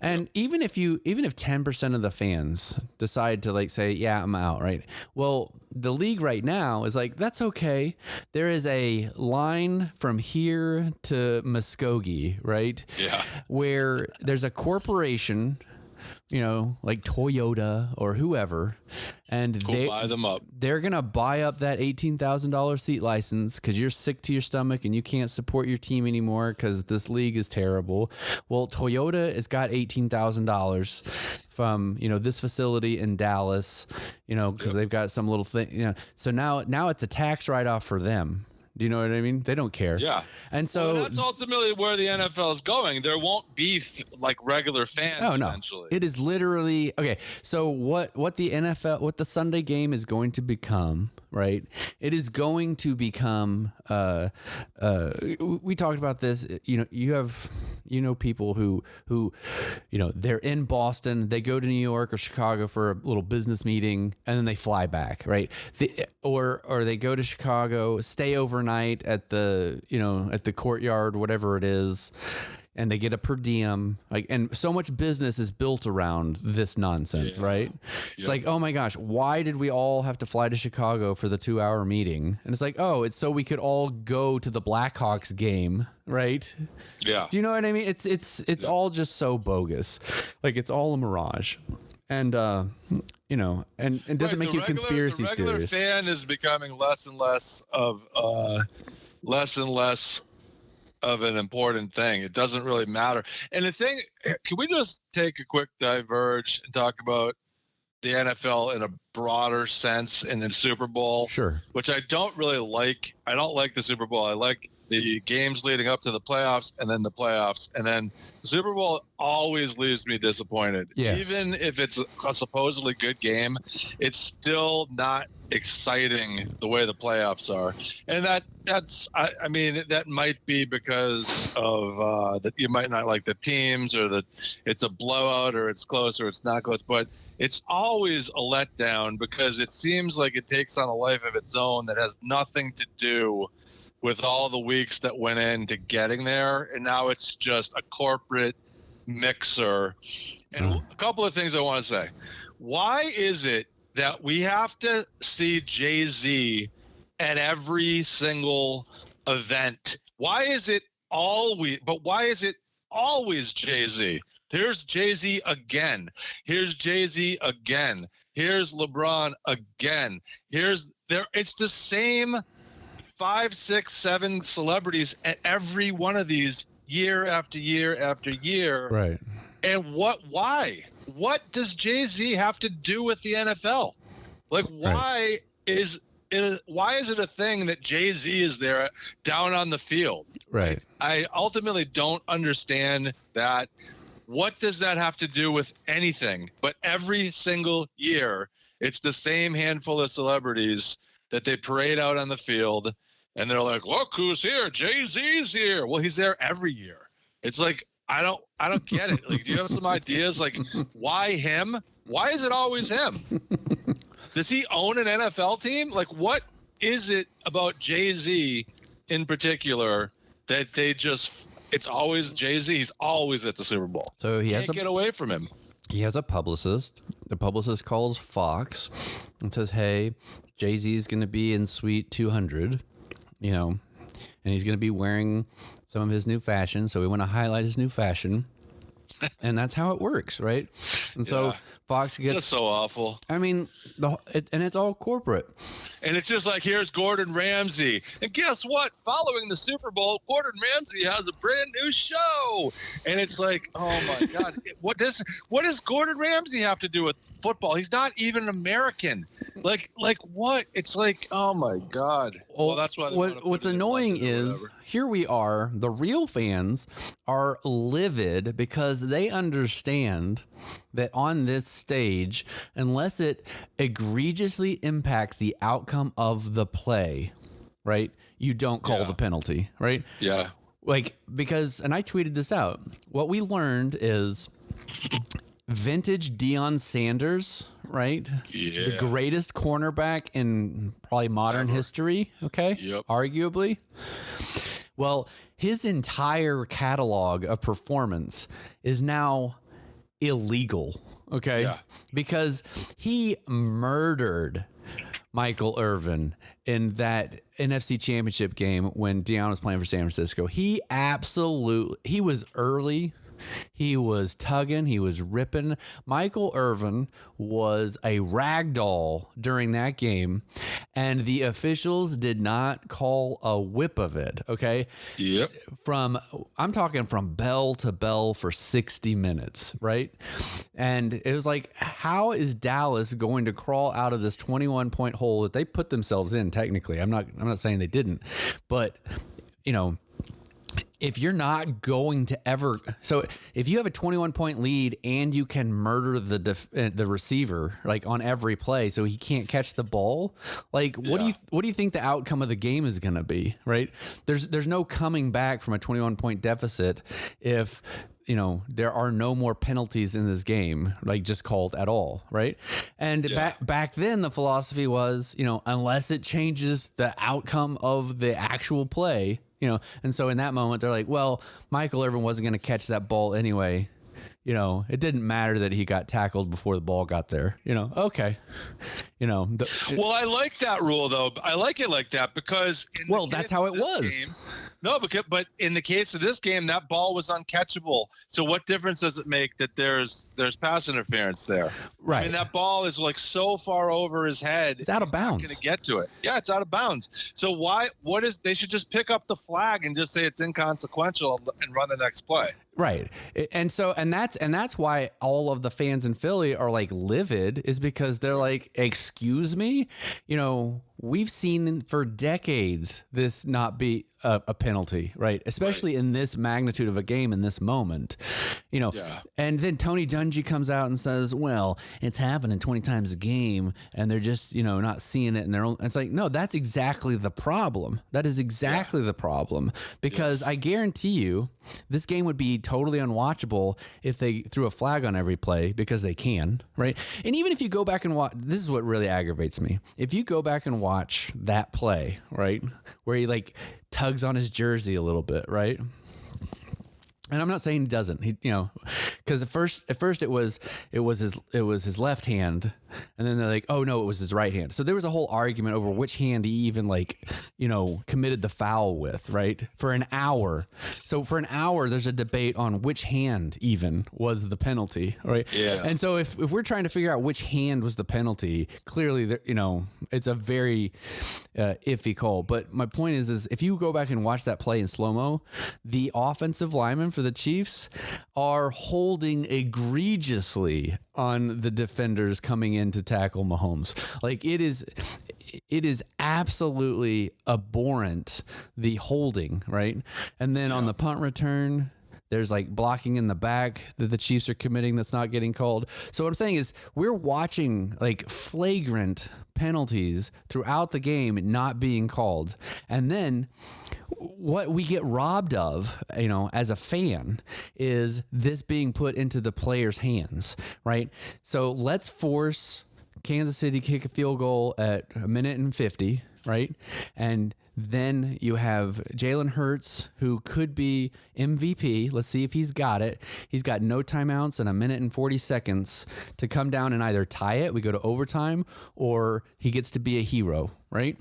And even if 10% of the fans decide to like say, yeah, I'm out, right? Well, the league right now is like, that's okay. There is a line from here to Muskogee, right? Yeah. Where there's a corporation, like Toyota or whoever, and they buy them up. They're gonna buy up that $18,000 seat license because you're sick to your stomach and you can't support your team anymore because this league is terrible. Well, Toyota has got $18,000 from this facility in Dallas, because they've got some little thing, So now it's a tax write-off for them. Do you know what I mean? They don't care. Yeah. And so that's ultimately where the NFL is going. There won't be like regular fans eventually. It is literally okay. So what the NFL, what the Sunday game is going to become, right? It is going to become we talked about this, you have people who they're in Boston, they go to New York or Chicago for a little business meeting and then they fly back, right? Or they go to Chicago, stay overnight at the courtyard, whatever it is, and they get a per diem, and so much business is built around this nonsense, right? It's like, oh my gosh, why did we all have to fly to Chicago for the 2-hour meeting? And it's like, oh, it's so we could all go to the Blackhawks game, right? Yeah. Do you know what I mean? It's all just so bogus, like it's all a mirage, and it doesn't make you conspiracy theorist. The regular fan is becoming less and less of an important thing. It doesn't really matter. And the thing, can we just take a quick diverge and talk about the NFL in a broader sense in the Super Bowl? Sure. Which I don't really like. I don't like the Super Bowl. I like the games leading up to the playoffs and then the playoffs. And then the Super Bowl always leaves me disappointed. Yes. Even if it's a supposedly good game, it's still not exciting the way the playoffs are. And that might be because of that you might not like the teams, or that it's a blowout, or it's close, or it's not close. But it's always a letdown because it seems like it takes on a life of its own that has nothing to do with all the weeks that went into getting there. And now it's just a corporate mixer. And a couple of things I want to say. Why is it that we have to see Jay-Z at every single event? Why is it always Jay-Z? Here's Jay-Z again. Here's Jay-Z again. Here's LeBron again. It's the same 5, 6, 7 celebrities at every one of these year after year after year. Right. And why? What does Jay-Z have to do with the NFL? Like, why is it a thing that Jay-Z is there down on the field? Right. I ultimately don't understand that. What does that have to do with anything? But every single year, it's the same handful of celebrities that they parade out on the field, and they're like, look who's here, Jay-Z's here. Well, he's there every year. It's like, I don't get it. Like, do you have some ideas? Like, why him? Why is it always him? Does he own an NFL team? Like, what is it about Jay-Z in particular that it's always Jay-Z? He's always at the Super Bowl. So he can't get away from him. He has a publicist. The publicist calls Fox and says, hey, Jay-Z is going to be in suite 200, and he's going to be wearing some of his new fashion. So we want to highlight his new fashion. And that's how it works, right? And so Fox gets just so awful. I mean, and it's all corporate. And it's just like, here's Gordon Ramsay. And guess what? Following the Super Bowl, Gordon Ramsay has a brand new show. And it's like, oh my God, what does Gordon Ramsay have to do with football? He's not even American. Like what? It's like, oh my God. Well, that's why. What's annoying is here we are. The real fans are livid because they understand that on this stage, unless it egregiously impacts the outcome of the play, right, you don't call the penalty, right? Yeah. Like, because, and I tweeted this out, what we learned is vintage Deion Sanders, right? Yeah. The greatest cornerback in probably modern history, okay? Yep. Arguably. Well, his entire catalog of performance is now illegal, okay? Yeah. Because he murdered Michael Irvin in that NFC Championship game when Deion was playing for San Francisco. He was early. He was tugging. He was ripping. Michael Irvin was a rag doll during that game, and the officials did not call a whip of it, okay? Yep. I'm talking from bell to bell for 60 minutes, right? And it was like, how is Dallas going to crawl out of this 21-point hole that they put themselves in? Technically, I'm not saying they didn't, but you know, if you're not going to ever, so if you have a 21-point lead and you can murder the receiver like on every play, so he can't catch the ball, like what do you think the outcome of the game is going to be, right? There's no coming back from a 21-point deficit if you know there are no more penalties in this game, like just called at all, right? And back then the philosophy was, you know, unless it changes the outcome of the actual play. You know, and so in that moment, they're like, well, Michael Irvin wasn't going to catch that ball anyway. You know, it didn't matter that he got tackled before the ball got there. You know, okay. You know. Well, I like that rule, though. I like it like that because. That's how it was. But in the case of this game, that ball was uncatchable. So what difference does it make that there's pass interference there? Right. I mean, that ball is like so far over his head. It's out of bounds. Going to get to it. Yeah, it's out of bounds. So they should just pick up the flag and just say it's inconsequential and run the next play. Right. And that's why all of the fans in Philly are like livid, is because they're like, excuse me, you know, we've seen for decades this not be a penalty, right? Especially in this magnitude of a game in this moment, you know. Yeah. And then Tony Dungy comes out and says, well, it's happening 20 times a game and they're just, you know, not seeing it in their own. It's like, no, that's exactly the problem. That is exactly the problem, because I guarantee you this game would be totally unwatchable if they threw a flag on every play, because they can, right? And even if you go back and watch, this is what really aggravates me. If you go back and watch that play, right, where he like tugs on his jersey a little bit, right? And I'm not saying he doesn't. He, you know, because at first it was his left hand, and then they're like, oh no, it was his right hand. So there was a whole argument over which hand he even like, you know, committed the foul with, right? For an hour. So for an hour, there's a debate on which hand even was the penalty, right? Yeah. And so if we're trying to figure out which hand was the penalty, clearly, you know, it's a very iffy call. But my point is if you go back and watch that play in slow-mo, the offensive linemen for the Chiefs are holding egregiously on the defenders coming in to tackle Mahomes. Like it is absolutely abhorrent, the holding, right? And then on the punt return, there's like blocking in the back that the Chiefs are committing that's not getting called. So what I'm saying is we're watching like flagrant penalties throughout the game not being called. And then what we get robbed of, you know, as a fan, is this being put into the players' hands, right? So let's force Kansas City kick a field goal at 1:50, right? And then you have Jalen Hurts, who could be MVP. Let's see if he's got it. He's got no timeouts and 1:40 to come down and either tie it, we go to overtime, or he gets to be a hero, right?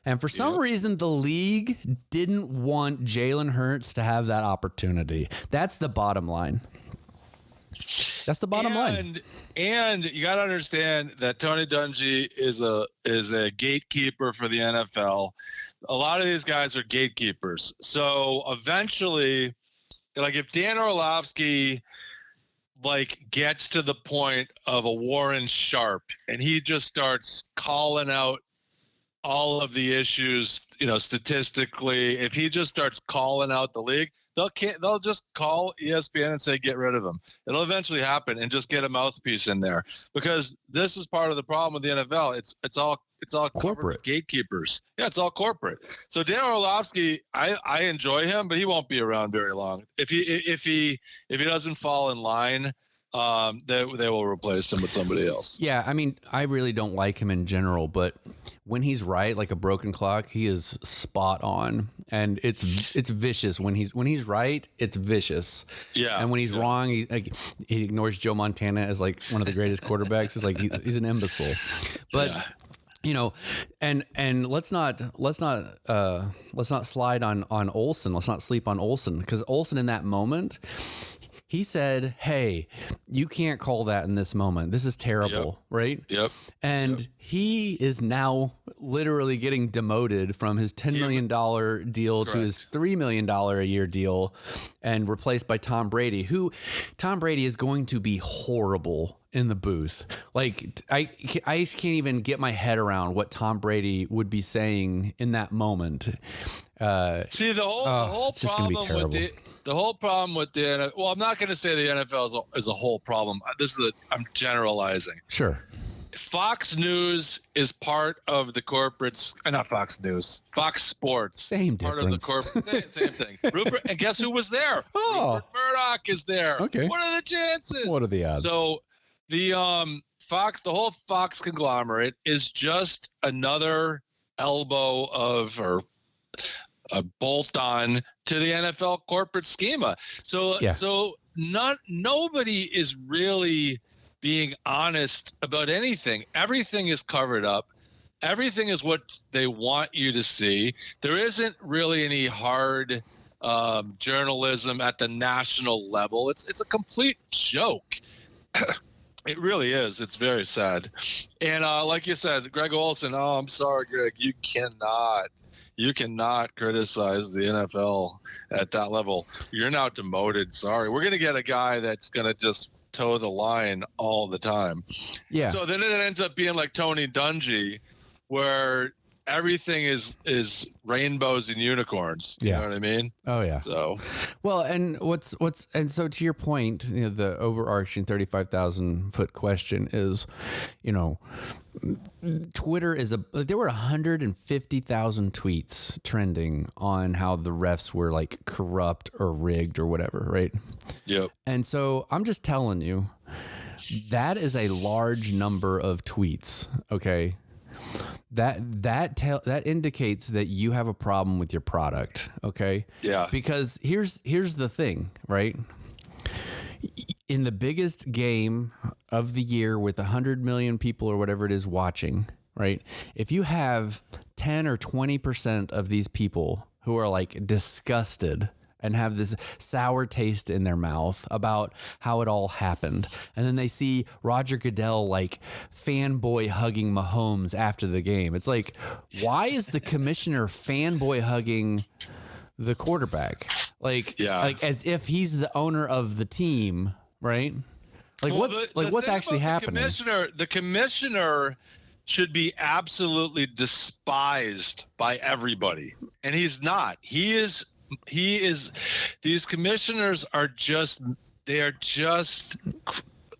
And for some reason, the league didn't want Jalen Hurts to have that opportunity. That's the bottom line. That's the bottom line. And you got to understand that Tony Dungy is a gatekeeper for the NFL. A lot of these guys are gatekeepers. So eventually, like if Dan Orlovsky gets to the point of a Warren Sharp and he just starts calling out all of the issues, statistically, if he just starts calling out the league, they'll just call ESPN and say, get rid of him. It'll eventually happen, and just get a mouthpiece in there, because this is part of the problem with the NFL. It's all corporate gatekeepers. Yeah, it's all corporate. So Dan Orlovsky, I enjoy him, but he won't be around very long. If he doesn't fall in line, they will replace him with somebody else. Yeah, I mean, I really don't like him in general, but when he's right, like a broken clock, he is spot on, and it's vicious. When he's right, it's vicious. Yeah, and when he's wrong, he ignores Joe Montana as like one of the greatest quarterbacks. It's like he's an imbecile, but. Yeah. And let's not slide on Olsen. Let's not sleep on Olsen, because Olsen in that moment, he said, hey, you can't call that in this moment. This is terrible, right? Yep. And he is now literally getting demoted from his $10 million deal to his $3 million a year deal, and replaced by Tom Brady, who Tom Brady is going to be horrible in the booth. Like I can't even get my head around what Tom Brady would be saying in that moment. See, the whole it's just gonna be terrible. The whole problem with the NFL, well, I'm not going to say the NFL is a whole problem. I'm generalizing. Sure. Fox News is part of the corporates, not Fox News, Fox Sports. Same part difference. Of the corporate, same thing. Rupert, and guess who was there? Oh, Rupert Murdoch is there. Okay. What are the chances? What are the odds? So the the whole Fox conglomerate is just another elbow or a bolt on to the NFL corporate schema. So nobody is really being honest about anything. Everything is covered up. Everything is what they want you to see. There isn't really any hard journalism at the national level. It's a complete joke. It really is. It's very sad. And like you said, Greg Olsen, I'm sorry, Greg, you cannot criticize the NFL at that level. You're now demoted. Sorry. We're going to get a guy that's going to just toe the line all the time. Yeah. So then it ends up being like Tony Dungy, where everything is rainbows and unicorns. You know what I mean? Oh yeah. So, well, and and so to your point, the overarching 35,000 foot question is, Twitter there were 150,000 tweets trending on how the refs were like corrupt or rigged or whatever, right? Yep. And so I'm just telling you, that is a large number of tweets. Okay. That indicates that you have a problem with your product. Okay. Yeah. Because here's the thing, right? In the biggest game of the year with 100 million people or whatever it is watching, right? If you have 10 or 20% of these people who are like disgusted and have this sour taste in their mouth about how it all happened, and then they see Roger Goodell like fanboy hugging Mahomes after the game, it's like, why is the commissioner fanboy hugging the quarterback? Like as if he's the owner of the team, right? Like what's actually happening? The commissioner should be absolutely despised by everybody, and he's not. He is. These commissioners are just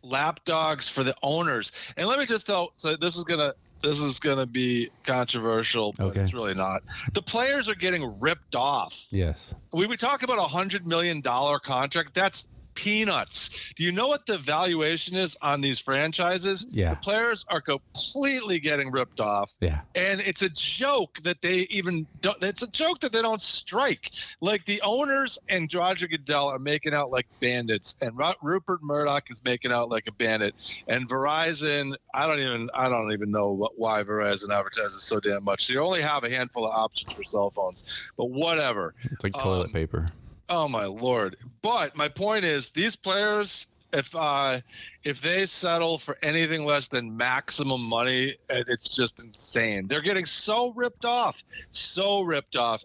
lapdogs for the owners. And let me just tell. So this is gonna be controversial, but It's really not. The players are getting ripped off. Yes. We talk about $100 million contract. That's peanuts. Do you know what the valuation is on these franchises? Yeah. The players are completely getting ripped off. Yeah. And it's a joke that it's a joke that they don't strike. Like the owners and Roger Goodell are making out like bandits, and Rupert Murdoch is making out like a bandit. And Verizon, I don't even know why Verizon advertises so damn much. You only have a handful of options for cell phones, but whatever. It's like toilet paper. Oh my Lord. But my point is, these players if they settle for anything less than maximum money, it's just insane. They're getting so ripped off.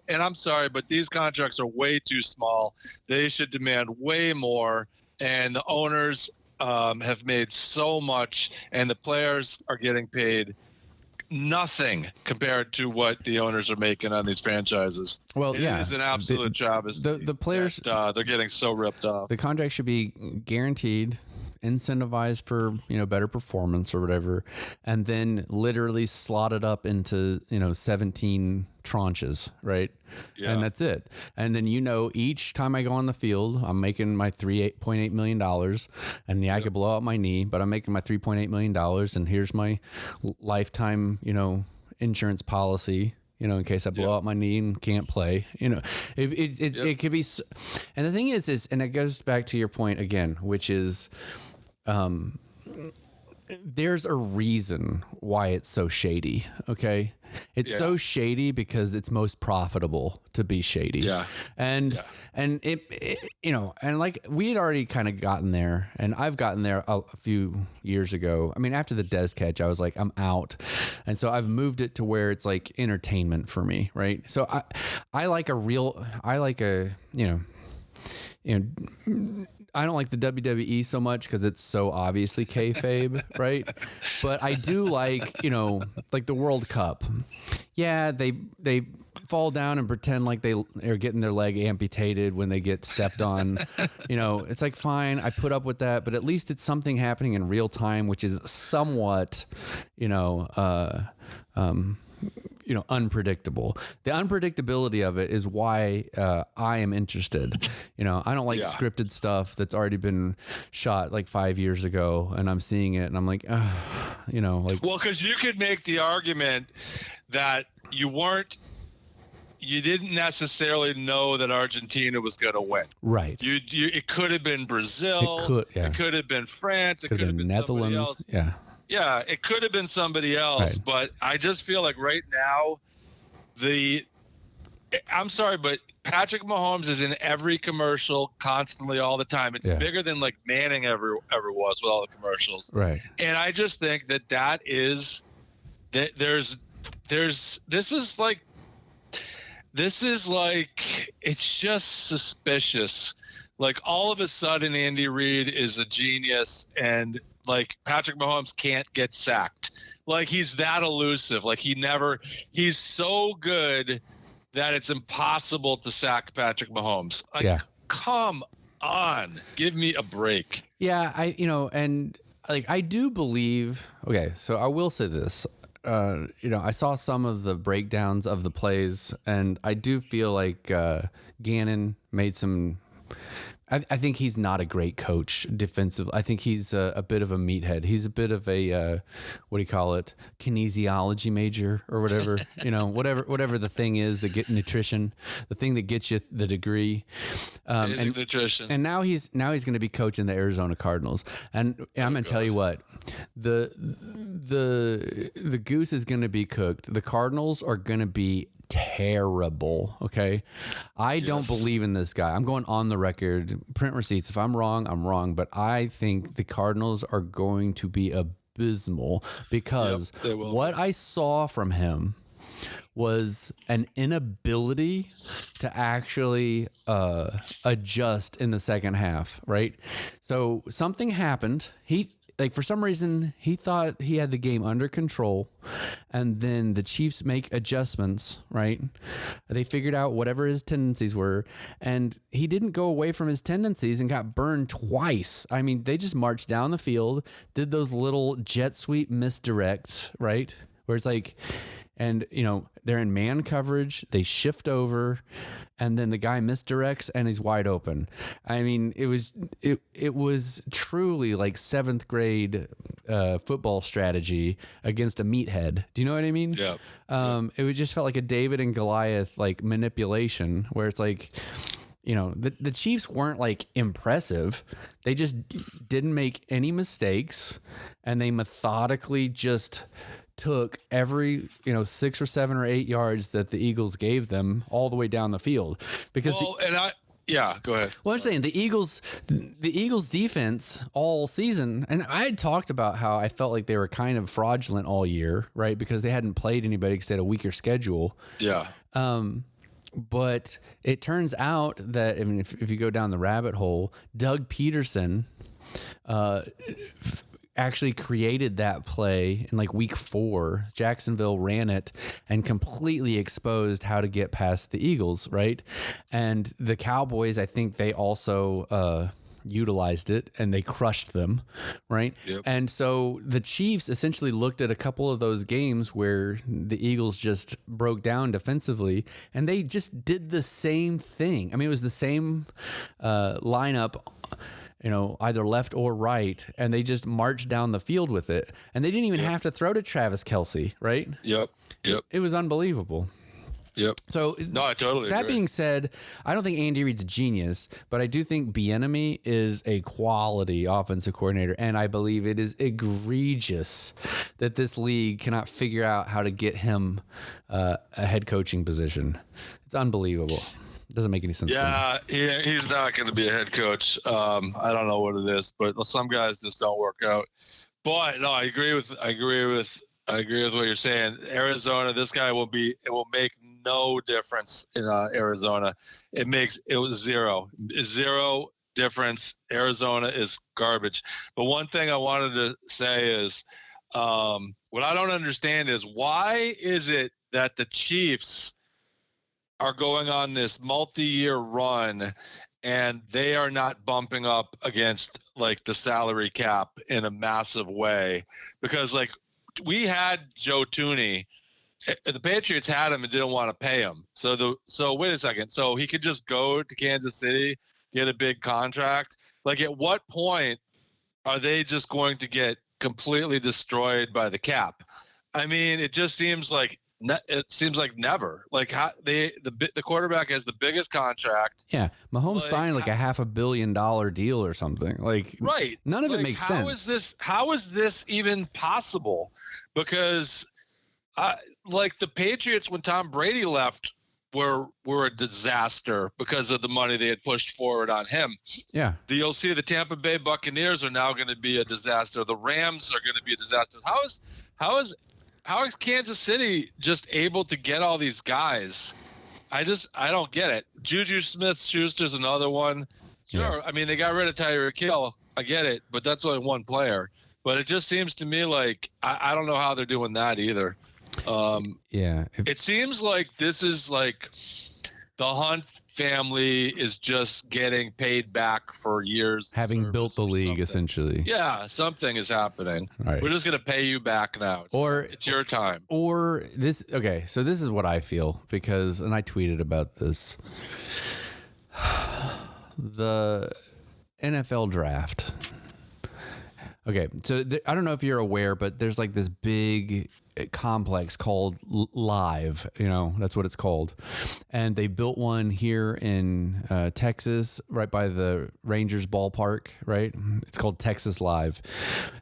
And I'm sorry, but these contracts are way too small. They should demand way more. And the owners have made so much, and the players are getting paid nothing compared to what the owners are making on these franchises. Well, it is an absolute travesty. The players, they're getting so ripped off. The contract should be guaranteed, incentivized for better performance or whatever, and then literally slotted up into 17 tranches, right? Yeah. And that's it. And then each time I go on the field, I'm making my $3.8 million, and I could blow out my knee, but I'm making my $3.8 million, and here's my lifetime insurance policy. In case I blow out my knee and can't play, it could be. And the thing is, and it goes back to your point again, which is, there's a reason why it's so shady. Okay. It's so shady because it's most profitable to be shady. Yeah. And it and like we had already kind of gotten there, and I've gotten there a few years ago. I mean, after the Dez catch, I was like, I'm out. And so I've moved it to where it's like entertainment for me. Right. So I like a I don't like the WWE so much because it's so obviously kayfabe, right? But I do like, like the World Cup. Yeah, they fall down and pretend like they are getting their leg amputated when they get stepped on. It's like, fine, I put up with that, but at least it's something happening in real time, which is somewhat, unpredictable. The unpredictability of it is why I am interested. I don't like scripted stuff that's already been shot like 5 years ago, and I'm seeing it and I'm like, well, because you could make the argument that you didn't necessarily know that Argentina was going to win. Right. It could have been Brazil. It could have been France. It could have been Netherlands. Else. Yeah. Yeah, it could have been somebody else, but I just feel like right now, I'm sorry, but Patrick Mahomes is in every commercial constantly all the time. It's bigger than like Manning ever was with all the commercials. Right. And I just think that this is like it's just suspicious. Like all of a sudden Andy Reid is a genius and like Patrick Mahomes can't get sacked. Like he's that elusive. Like he's so good that it's impossible to sack Patrick Mahomes. Like, come on, give me a break. Yeah. And like, I do believe, okay, so I will say this, I saw some of the breakdowns of the plays and I do feel like, Gannon made some, I think he's not a great coach defensive. I think he's a bit of a meathead. He's a bit of a, what do you call it? Kinesiology major or whatever, whatever the thing is that get nutrition, the thing that gets you the degree. And nutrition. And now he's going to be coaching the Arizona Cardinals. And I'm going to tell you what, the goose is going to be cooked. The Cardinals are going to be terrible. Okay. I don't believe in this guy. I'm going on the record, print receipts. If I'm wrong, I'm wrong. But I think the Cardinals are going to be abysmal because what I saw from him was an inability to actually adjust in the second half. Right. So something happened. For some reason, he thought he had the game under control, and then the Chiefs make adjustments, right? They figured out whatever his tendencies were, and he didn't go away from his tendencies and got burned twice. I mean, they just marched down the field, did those little jet sweep misdirects, right? Where it's like, and, they're in man coverage, they shift over, and then the guy misdirects and he's wide open. I mean, it was truly like 7th grade football strategy against a meathead. Do you know what I mean? Yeah. It just felt like a David and Goliath like manipulation where it's like, the Chiefs weren't like impressive. They just didn't make any mistakes, and they methodically just took every 6 or 7 or 8 yards that the Eagles gave them all the way down the field because Yeah, go ahead. Well, I'm saying the Eagles defense all season, and I had talked about how I felt like they were kind of fraudulent all year, right? Because they hadn't played anybody because they had a weaker schedule. Yeah. But it turns out that, I mean, if you go down the rabbit hole, Doug Peterson actually created that play in like week 4. Jacksonville ran it and completely exposed how to get past the Eagles, right? And the Cowboys, I think they also utilized it and they crushed them, right? Yep. And so the Chiefs essentially looked at a couple of those games where the Eagles just broke down defensively and they just did the same thing. I mean, it was the same lineup, you know, either left or right, and they just marched down the field with it. And they didn't even have to throw to Travis Kelce, right? Yep. It was unbelievable. Yep. So no, I totally that agree. being said, I don't think Andy Reid's a genius, but I do think Bieniemy is a quality offensive coordinator, and I believe it is egregious that this league cannot figure out how to get him a head coaching position. It's unbelievable. Doesn't make any sense. Yeah, he's not going to be a head coach. I don't know what it is, but some guys just don't work out. But no, I agree with what you're saying. Arizona, this guy it will make no difference in Arizona. It was zero difference. Arizona is garbage. But one thing I wanted to say is, what I don't understand is why is it that the Chiefs are going on this multi-year run and they are not bumping up against like the salary cap in a massive way? Because like we had Joe Tooney, the Patriots had him and didn't want to pay him. So wait a second. So he could just go to Kansas City, get a big contract. Like at what point are they just going to get completely destroyed by the cap? I mean, it just seems like never. Like how the quarterback has the biggest contract. Yeah, Mahomes signed like a $500 million deal or something. Like, right? None of it makes sense. How is this even possible? Because, like the Patriots when Tom Brady left were a disaster because of the money they had pushed forward on him. Yeah. You'll see the Tampa Bay Buccaneers are now going to be a disaster. The Rams are going to be a disaster. How is Kansas City just able to get all these guys? I don't get it. Juju Smith-Schuster's another one. Sure. Yeah. I mean, they got rid of Tyreek Hill. I get it, but that's only one player. But it just seems to me like I don't know how they're doing that either. It seems like this is like the Hunt family is just getting paid back for years. Having built the league, essentially. Yeah, something is happening. Right. We're just going to pay you back now. It's your time. Or this, okay, so this is what I feel because, and I tweeted about this, the NFL draft. Okay, so I don't know if you're aware, but there's like this big complex called Live, you know, that's what it's called. And they built one here in Texas, right by the Rangers ballpark, right? It's called Texas Live.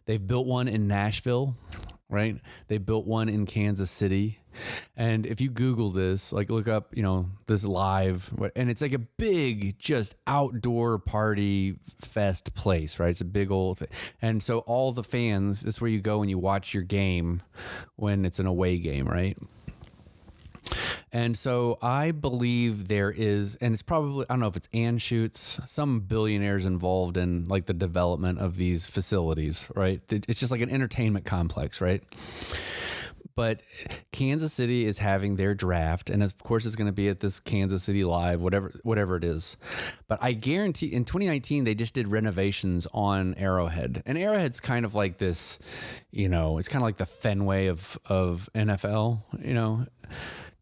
They've built one in Nashville, right? They built one in Kansas City. And if you Google this, like look up, you know, this Live, and it's like a big, just outdoor party fest place, right? It's a big old thing. And so all the fans, that's where you go and you watch your game when it's an away game, right? And so I believe there is, and it's probably, I don't know if it's Anschutz, some billionaires involved in like the development of these facilities, right? It's just like an entertainment complex, right? But Kansas City is having their draft, and of course it's going to be at this Kansas City Live, whatever it is. But I guarantee in 2019 they just did renovations on Arrowhead, and Arrowhead's kind of like this, you know, it's kind of like the Fenway of NFL, you know,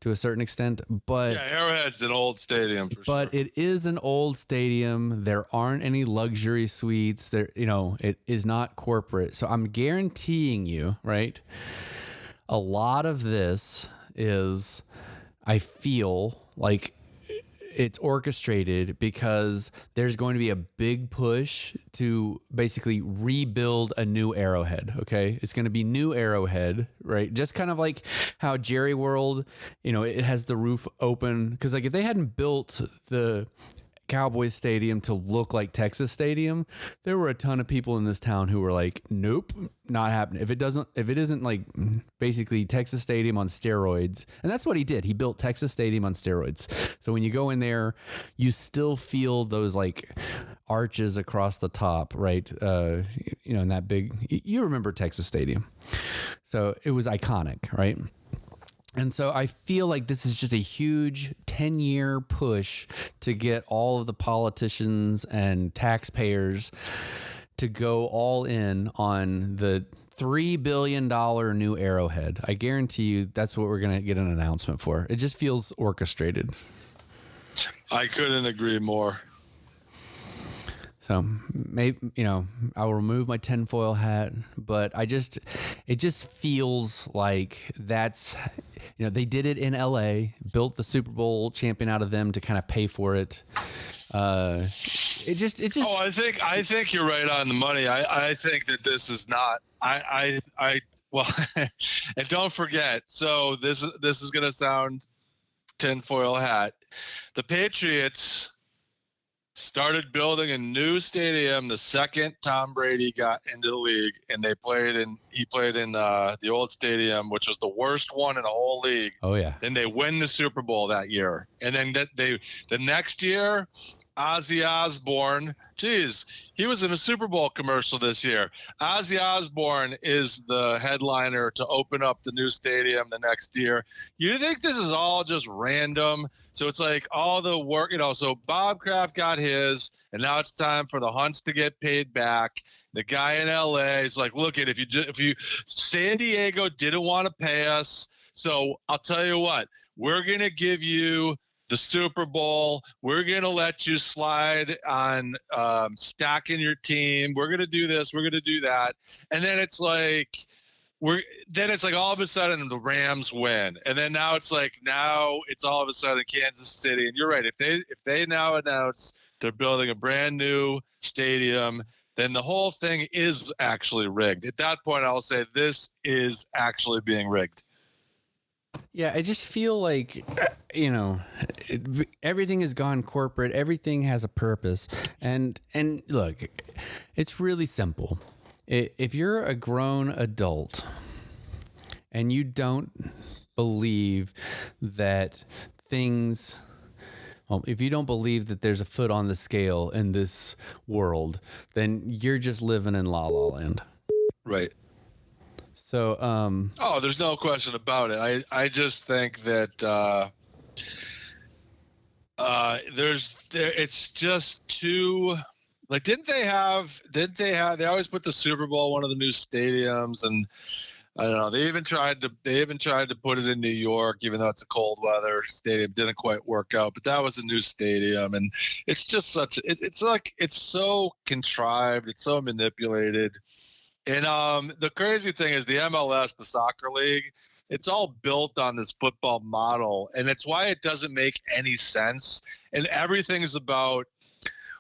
to a certain extent. But yeah, Arrowhead's an old stadium. But it is an old stadium. There aren't any luxury suites. There, you know, it is not corporate. So I'm guaranteeing you, right? A lot of this is, I feel like it's orchestrated because there's going to be a big push to basically rebuild a new Arrowhead. Okay. It's going to be new Arrowhead, right? Just kind of like how Jerry World, you know, it has the roof open. Cause like if they hadn't built the Cowboys Stadium to look like Texas Stadium, there were a ton of people in this town who were like, nope, not happening. If it isn't like basically Texas Stadium on steroids, and that's what he did. He built Texas Stadium on steroids. So when you go in there, you still feel those like arches across the top, right? In that big, you remember Texas Stadium. So it was iconic, right? And so I feel like this is just a huge 10-year push to get all of the politicians and taxpayers to go all in on the $3 billion new Arrowhead. I guarantee you that's what we're going to get an announcement for. It just feels orchestrated. I couldn't agree more. So maybe, I'll remove my tinfoil hat, but it just feels like that's, they did it in LA, built the Super Bowl champion out of them to kind of pay for it. It just. Oh, I think you're right on the money. I think that this is not, well, and don't forget. So this is going to sound tinfoil hat. The Patriots started building a new stadium the second Tom Brady got into the league, and he played in the old stadium, which was the worst one in the whole league. Oh yeah. Then they win the Super Bowl that year, and then the next year, Ozzy Osbourne. Geez, he was in a Super Bowl commercial this year. Ozzy Osbourne is the headliner to open up the new stadium the next year. You think this is all just random? So it's like all the work, so Bob Kraft got his, and now it's time for the Hunts to get paid back. The guy in LA is like, look, if you San Diego didn't want to pay us, so I'll tell you what, we're going to give you the Super Bowl. We're going to let you slide on stacking your team. We're going to do this. We're going to do that. And then it's like, all of a sudden the Rams win. And then now it's all of a sudden Kansas City. And you're right. If they now announce they're building a brand new stadium, then the whole thing is actually rigged. At that point, I'll say this is actually being rigged. Yeah, I just feel like, everything has gone corporate. Everything has a purpose. And look, it's really simple. If you're a grown adult and you don't believe that if you don't believe that there's a foot on the scale in this world, then you're just living in La La Land. Right. So, there's no question about it. I just think that it's just too, like, they always put the Super Bowl one of the new stadiums, and I don't know, they even tried to put it in New York, even though it's a cold weather stadium. Didn't quite work out, but that was a new stadium, and it's just it's so contrived, it's so manipulated. And the crazy thing is the MLS, the soccer league, it's all built on this football model, and it's why it doesn't make any sense. And everything's about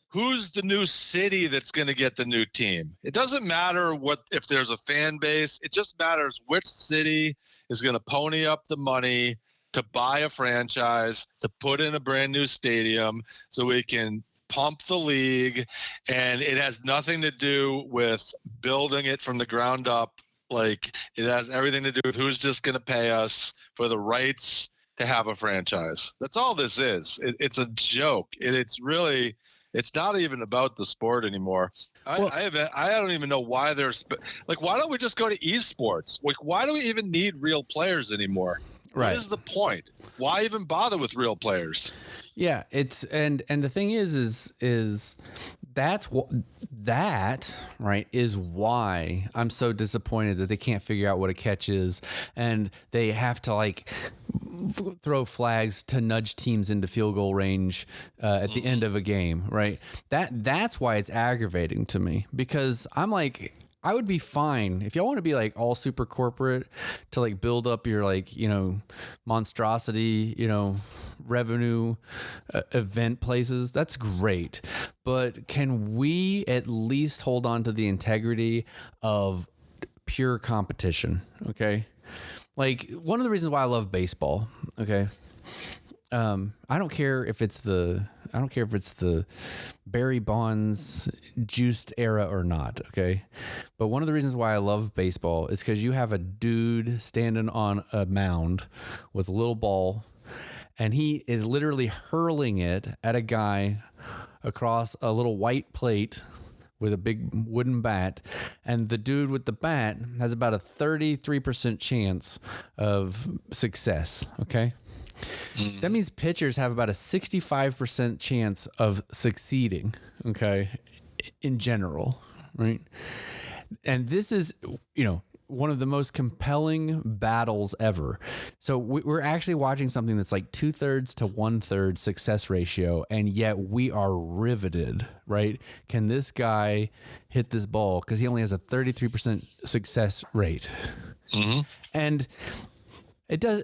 who's the new city that's going to get the new team. It doesn't matter if there's a fan base. It just matters which city is going to pony up the money to buy a franchise, to put in a brand new stadium so we can pump the league. And it has nothing to do with building it from the ground up. Like, it has everything to do with who's just going to pay us for the rights to have a franchise. That's all this is. It's a joke. It's not even about the sport anymore. I don't even know why why don't we just go to esports? Like, why do we even need real players anymore? Right. What is the point? Why even bother with real players? Yeah, it's and the thing is that right is why I'm so disappointed that they can't figure out what a catch is, and they have to throw flags to nudge teams into field goal range at the end of a game, right? That's why it's aggravating to me, because I'm like, I would be fine if y'all want to be all super corporate to build up your monstrosity, revenue event places. That's great. But can we at least hold on to the integrity of pure competition? Okay. One of the reasons why I love baseball. Okay. I don't care if it's the I don't care if it's the Barry Bonds juiced era or not, okay? But one of the reasons why I love baseball is because you have a dude standing on a mound with a little ball, and he is literally hurling it at a guy across a little white plate with a big wooden bat, and the dude with the bat has about a 33% chance of success, okay? That means pitchers have about a 65% chance of succeeding, okay, in general, right? And this is, one of the most compelling battles ever. So we're actually watching something that's like 2/3 to 1/3 success ratio, and yet we are riveted, right? Can this guy hit this ball? Because he only has a 33% success rate. Mm-hmm. And it does,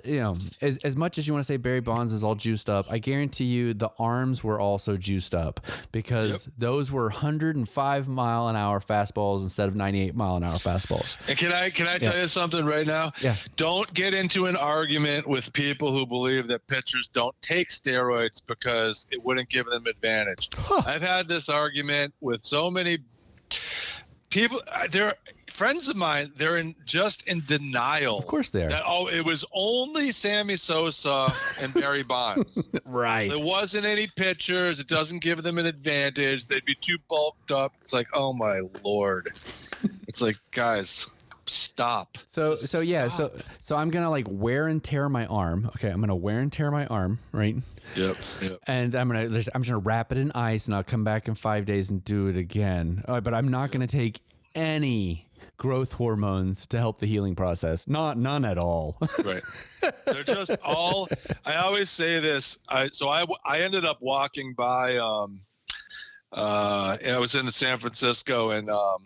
as much as you want to say Barry Bonds is all juiced up, I guarantee you the arms were also juiced up because those were 105-mile-an-hour fastballs instead of 98-mile-an-hour fastballs. And can I tell you something right now? Yeah. Don't get into an argument with people who believe that pitchers don't take steroids because it wouldn't give them advantage. I've had this argument with so many people. They're friends of mine. They're in denial. Of course they are. That, it was only Sammy Sosa and Barry Bonds. Right. There wasn't any pitchers. It doesn't give them an advantage. They'd be too bulked up. It's like, oh my Lord. It's like, guys, stop. So I'm gonna like wear and tear my arm. Okay, I'm gonna wear and tear my arm, right? Yep. And I'm just gonna wrap it in ice, and I'll come back in 5 days and do it again. But I'm not gonna take any growth hormones to help the healing process. None at all. Right. They're just all. I always say this. I ended up walking by. I was in San Francisco, and I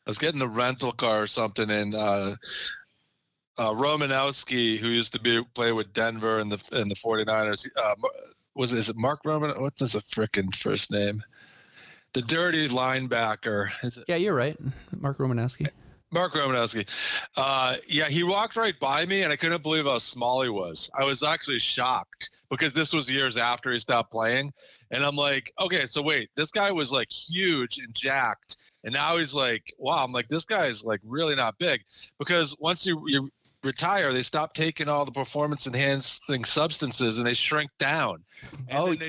was getting a rental car or something, and Romanowski, who used to play with Denver and the 49ers, is it Mark Roman? What's his frickin' first name? The dirty linebacker. Is it? Yeah, you're right. Mark Romanowski. He walked right by me, and I couldn't believe how small he was. I was actually shocked because this was years after he stopped playing. And I'm like, okay, so wait, this guy was like huge and jacked. And now he's like, wow, I'm like, this guy is like really not big. Because once you retire, they stop taking all the performance enhancing substances and they shrink down. And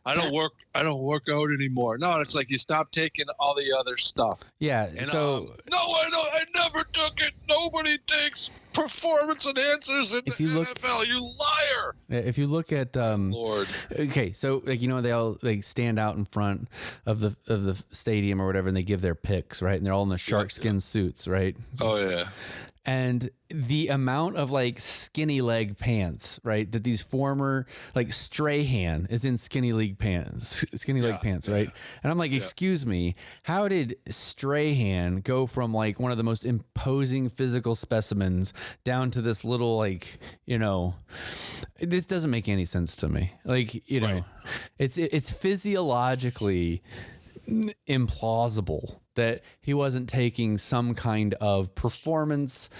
I don't work out anymore. No, it's like you stop taking all the other stuff. Yeah. And, so I never took it. Nobody takes performance enhancers in the NFL. You liar. If you look at Lord. Okay, so like they all stand out in front of the stadium or whatever, and they give their picks, right? And they're all in the shark skin suits, right? Oh yeah. And the amount of like skinny leg pants, right? That these former like Strahan is in skinny leg pants, right? And I'm like, excuse me, how did Strahan go from like one of the most imposing physical specimens down to this little like, this doesn't make any sense to me. Like, Right. it's physiologically implausible that he wasn't taking some kind of performance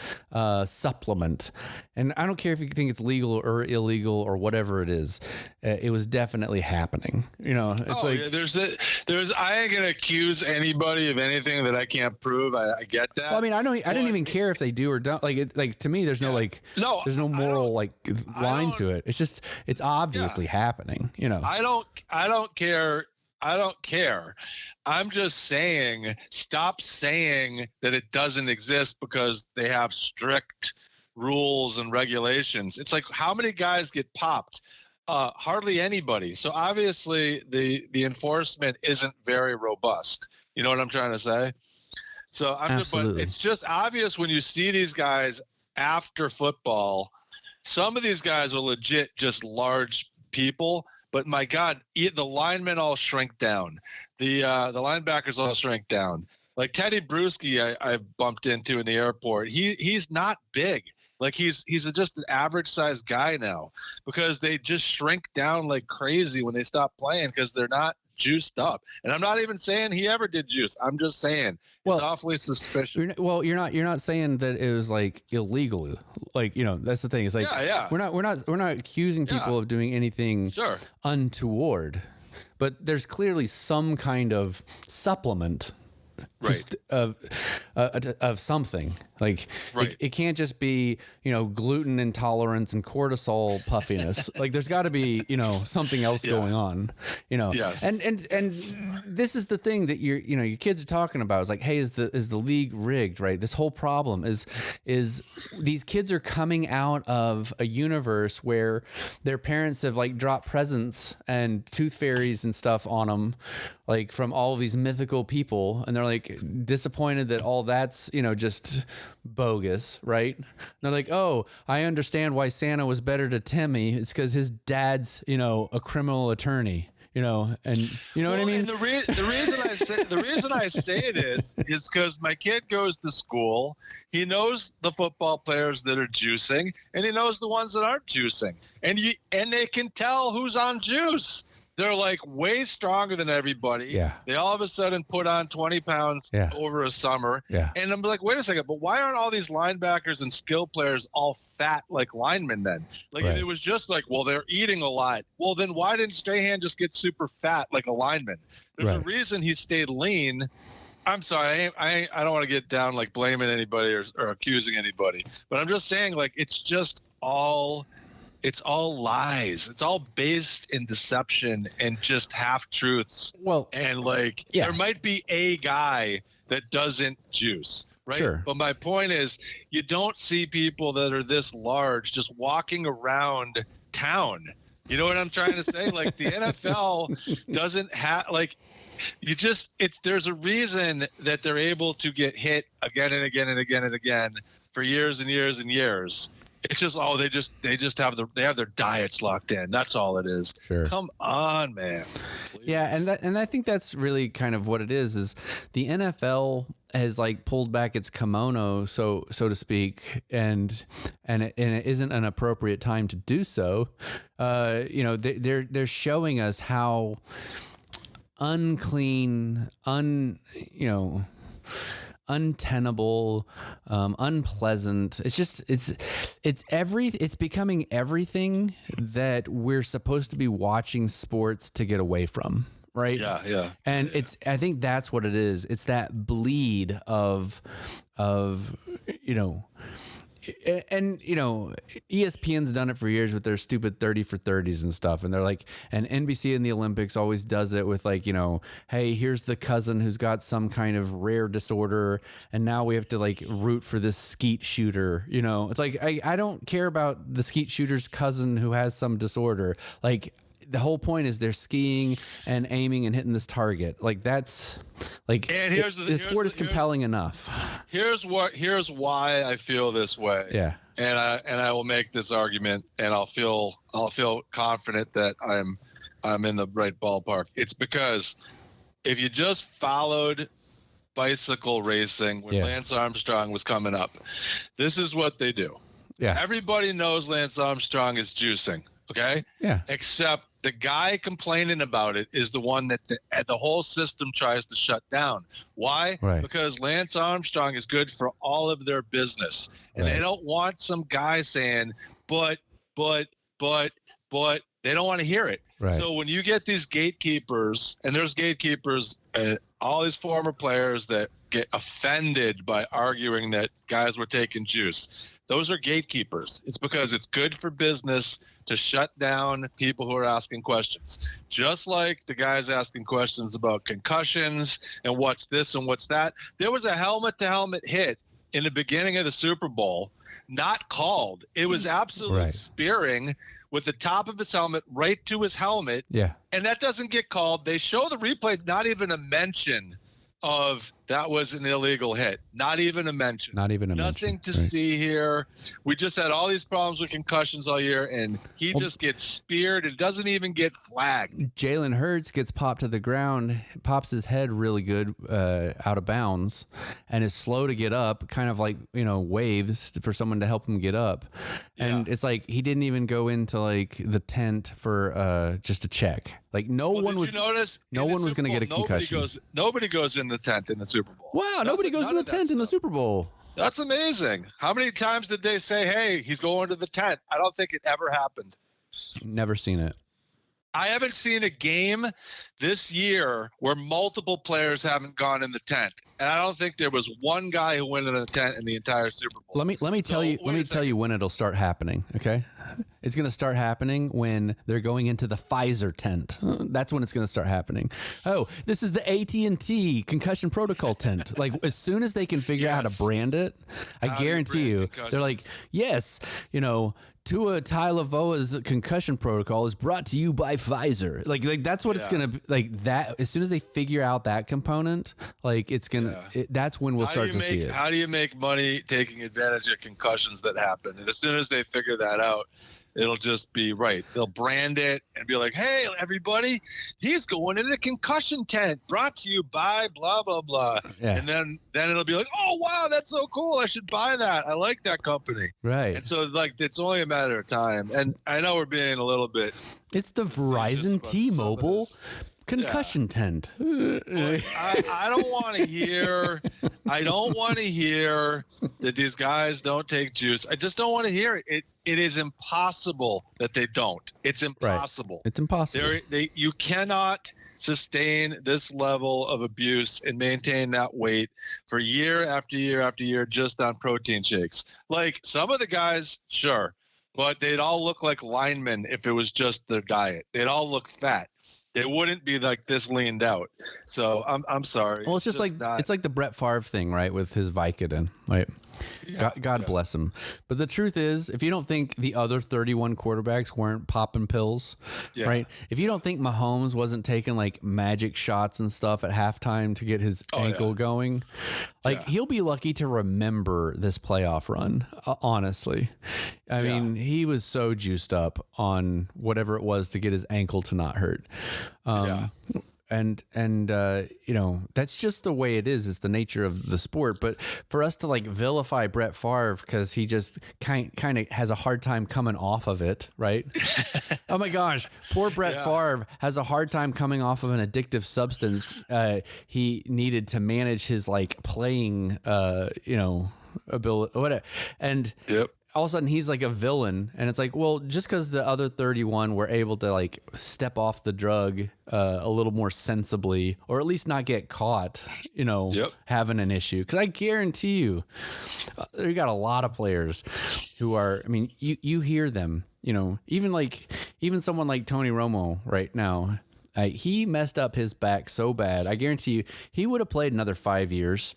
supplement. And I don't care if you think it's legal or illegal or whatever it is. It was definitely happening. There's I ain't gonna accuse anybody of anything that I can't prove. I get that. Well, I mean, I didn't even care if they do or don't. Like to me, there's there's no moral line to it. It's just it's obviously happening. I don't care. I don't care. I'm just saying, stop saying that it doesn't exist because they have strict rules and regulations. It's like, how many guys get popped? Hardly anybody. So obviously the enforcement isn't very robust. You know what I'm trying to say? So but it's just obvious when you see these guys after football. Some of these guys are legit just large people. But my God, the linemen all shrink down. The linebackers all shrink down. Like Teddy Bruschi, I bumped into in the airport. He's not big. Like he's just an average sized guy now because they just shrink down like crazy when they stop playing because they're not juiced up. And I'm not even saying he ever did juice. I'm just saying it's awfully suspicious. You're not saying that it was like illegal. Like, that's the thing. It's like, we're not accusing people of doing anything untoward, but there's clearly some kind of supplement. Just of something like it can't just be gluten intolerance and cortisol puffiness. Like there's got to be something else going on. And this is the thing that your kids are talking about. Is like, hey, is the league rigged? Right. This whole problem is these kids are coming out of a universe where their parents have like dropped presents and tooth fairies and stuff on them, like from all of these mythical people, and they're like disappointed that all that's just bogus, right? And they're like, oh, I understand why Santa was better to Timmy. It's because his dad's a criminal attorney. And what I mean. And the reason I say this is because my kid goes to school. He knows the football players that are juicing, and he knows the ones that aren't juicing, and they can tell who's on juice. They're like way stronger than everybody. Yeah. They all of a sudden put on 20 pounds over a summer. Yeah. And I'm like, wait a second, but why aren't all these linebackers and skill players all fat like linemen then? Like if it was just like, well, they're eating a lot. Well, then why didn't Strahan just get super fat like a lineman? There's a reason he stayed lean. I'm sorry, I don't want to get down like blaming anybody or accusing anybody, but I'm just saying like it's all lies. It's all based in deception and just half truths. Well, and like there might be a guy that doesn't juice, right? Sure. But my point is, you don't see people that are this large just walking around town. You know what I'm trying to say? Like the NFL doesn't have like. There's a reason that they're able to get hit again and again and again and again for years and years and years. It's just they just have their diets locked in. That's all it is. Sure. Come on, man. Please. Yeah, and I think that's really kind of what it is the NFL has like pulled back its kimono, so to speak, and it isn't an appropriate time to do so. They're showing us how unclean, untenable, unpleasant. It's becoming everything that we're supposed to be watching sports to get away from. Right. Yeah. And I think that's what it is. It's that bleed of ESPN's done it for years with their stupid 30 for 30s and stuff. And they're like, and NBC in the Olympics always does it with like, hey, here's the cousin who's got some kind of rare disorder. And now we have to like root for this skeet shooter. It's like, I don't care about the skeet shooter's cousin who has some disorder. Like, the whole point is they're skiing and aiming and hitting this target. Like that's like, and the sport is compelling enough. Here's why I feel this way. Yeah. And I will make this argument, and I'll feel confident that I'm in the right ballpark. It's because if you just followed bicycle racing when Lance Armstrong was coming up, this is what they do. Yeah. Everybody knows Lance Armstrong is juicing. Okay. Yeah. Except the guy complaining about it is the one that the whole system tries to shut down. Why? Right. Because Lance Armstrong is good for all of their business. And they don't want some guy saying, but they don't want to hear it. Right. So when you get these gatekeepers, and there's gatekeepers, all these former players that get offended by arguing that guys were taking juice, those are gatekeepers. It's because it's good for business to shut down people who are asking questions. Just like the guys asking questions about concussions and what's this and what's that. There was a helmet-to-helmet hit in the beginning of the Super Bowl, not called. It was absolute spearing with the top of his helmet right to his helmet. Yeah. And that doesn't get called. They show the replay, not even a mention of that was an illegal hit. Not even a mention. Nothing to see here. We just had all these problems with concussions all year, and he just gets speared and doesn't even get flagged. Jalen Hurts gets popped to the ground, pops his head really good out of bounds, and is slow to get up, kind of like, waves for someone to help him get up. And it's like he didn't even go into like the tent for just a check. Like no one was going to get a concussion. Nobody goes in the tent in the Super Bowl. Wow, nobody goes in the tent in the Super Bowl. That's amazing. How many times did they say, "Hey, he's going to the tent"? I don't think it ever happened. Never seen it. I haven't seen a game this year where multiple players haven't gone in the tent, and I don't think there was one guy who went in the tent in the entire Super Bowl. Let me tell you when it'll start happening. Okay, it's going to start happening when they're going into the Pfizer tent. That's when it's going to start happening. Oh, this is the AT&T concussion protocol tent. Like as soon as they can figure out how to brand it, I guarantee you, they're like, yes, Tua Tagovailoa's concussion protocol is brought to you by Pfizer. Like that's what it's gonna be, like that. As soon as they figure out that component, like it's gonna. That's when we'll start to see it. How do you make money taking advantage of concussions that happen? And as soon as they figure that out, it'll just be right. They'll brand it and be like, "Hey, everybody, he's going in the concussion tent, brought to you by blah blah blah." Yeah. And then it'll be like, "Oh wow, that's so cool! I should buy that. I like that company." Right. And so like it's only a matter of time. And I know we're being a little bit. It's the Verizon T-Mobile concussion tent. I don't want to hear. I don't want to hear that these guys don't take juice. I just don't want to hear it. It is impossible that they don't. It's impossible. Right. It's impossible. You cannot sustain this level of abuse and maintain that weight for year after year after year just on protein shakes. Like some of the guys, sure, but they'd all look like linemen if it was just their diet. They'd all look fat. They wouldn't be like this leaned out. So I'm sorry. Well, it's just like it's like the Brett Favre thing, right? With his Vicodin, right? Yeah, God bless him. But the truth is, if you don't think the other 31 quarterbacks weren't popping pills, right? If you don't think Mahomes wasn't taking like magic shots and stuff at halftime to get his ankle going, like he'll be lucky to remember this playoff run. Honestly, I mean, he was so juiced up on whatever it was to get his ankle to not hurt. And that's just the way it is. It's the nature of the sport. But for us to like vilify Brett Favre because he just kind of has a hard time coming off of it, right? Oh my gosh, poor Brett Favre has a hard time coming off of an addictive substance he needed to manage his like playing, ability, whatever. And all of a sudden he's like a villain, and it's like, well, just because the other 31 were able to like step off the drug a little more sensibly, or at least not get caught, having an issue. Because I guarantee you, you got a lot of players who are. I mean, you hear them, even someone like Tony Romo right now. He messed up his back so bad. I guarantee you, he would have played another 5 years.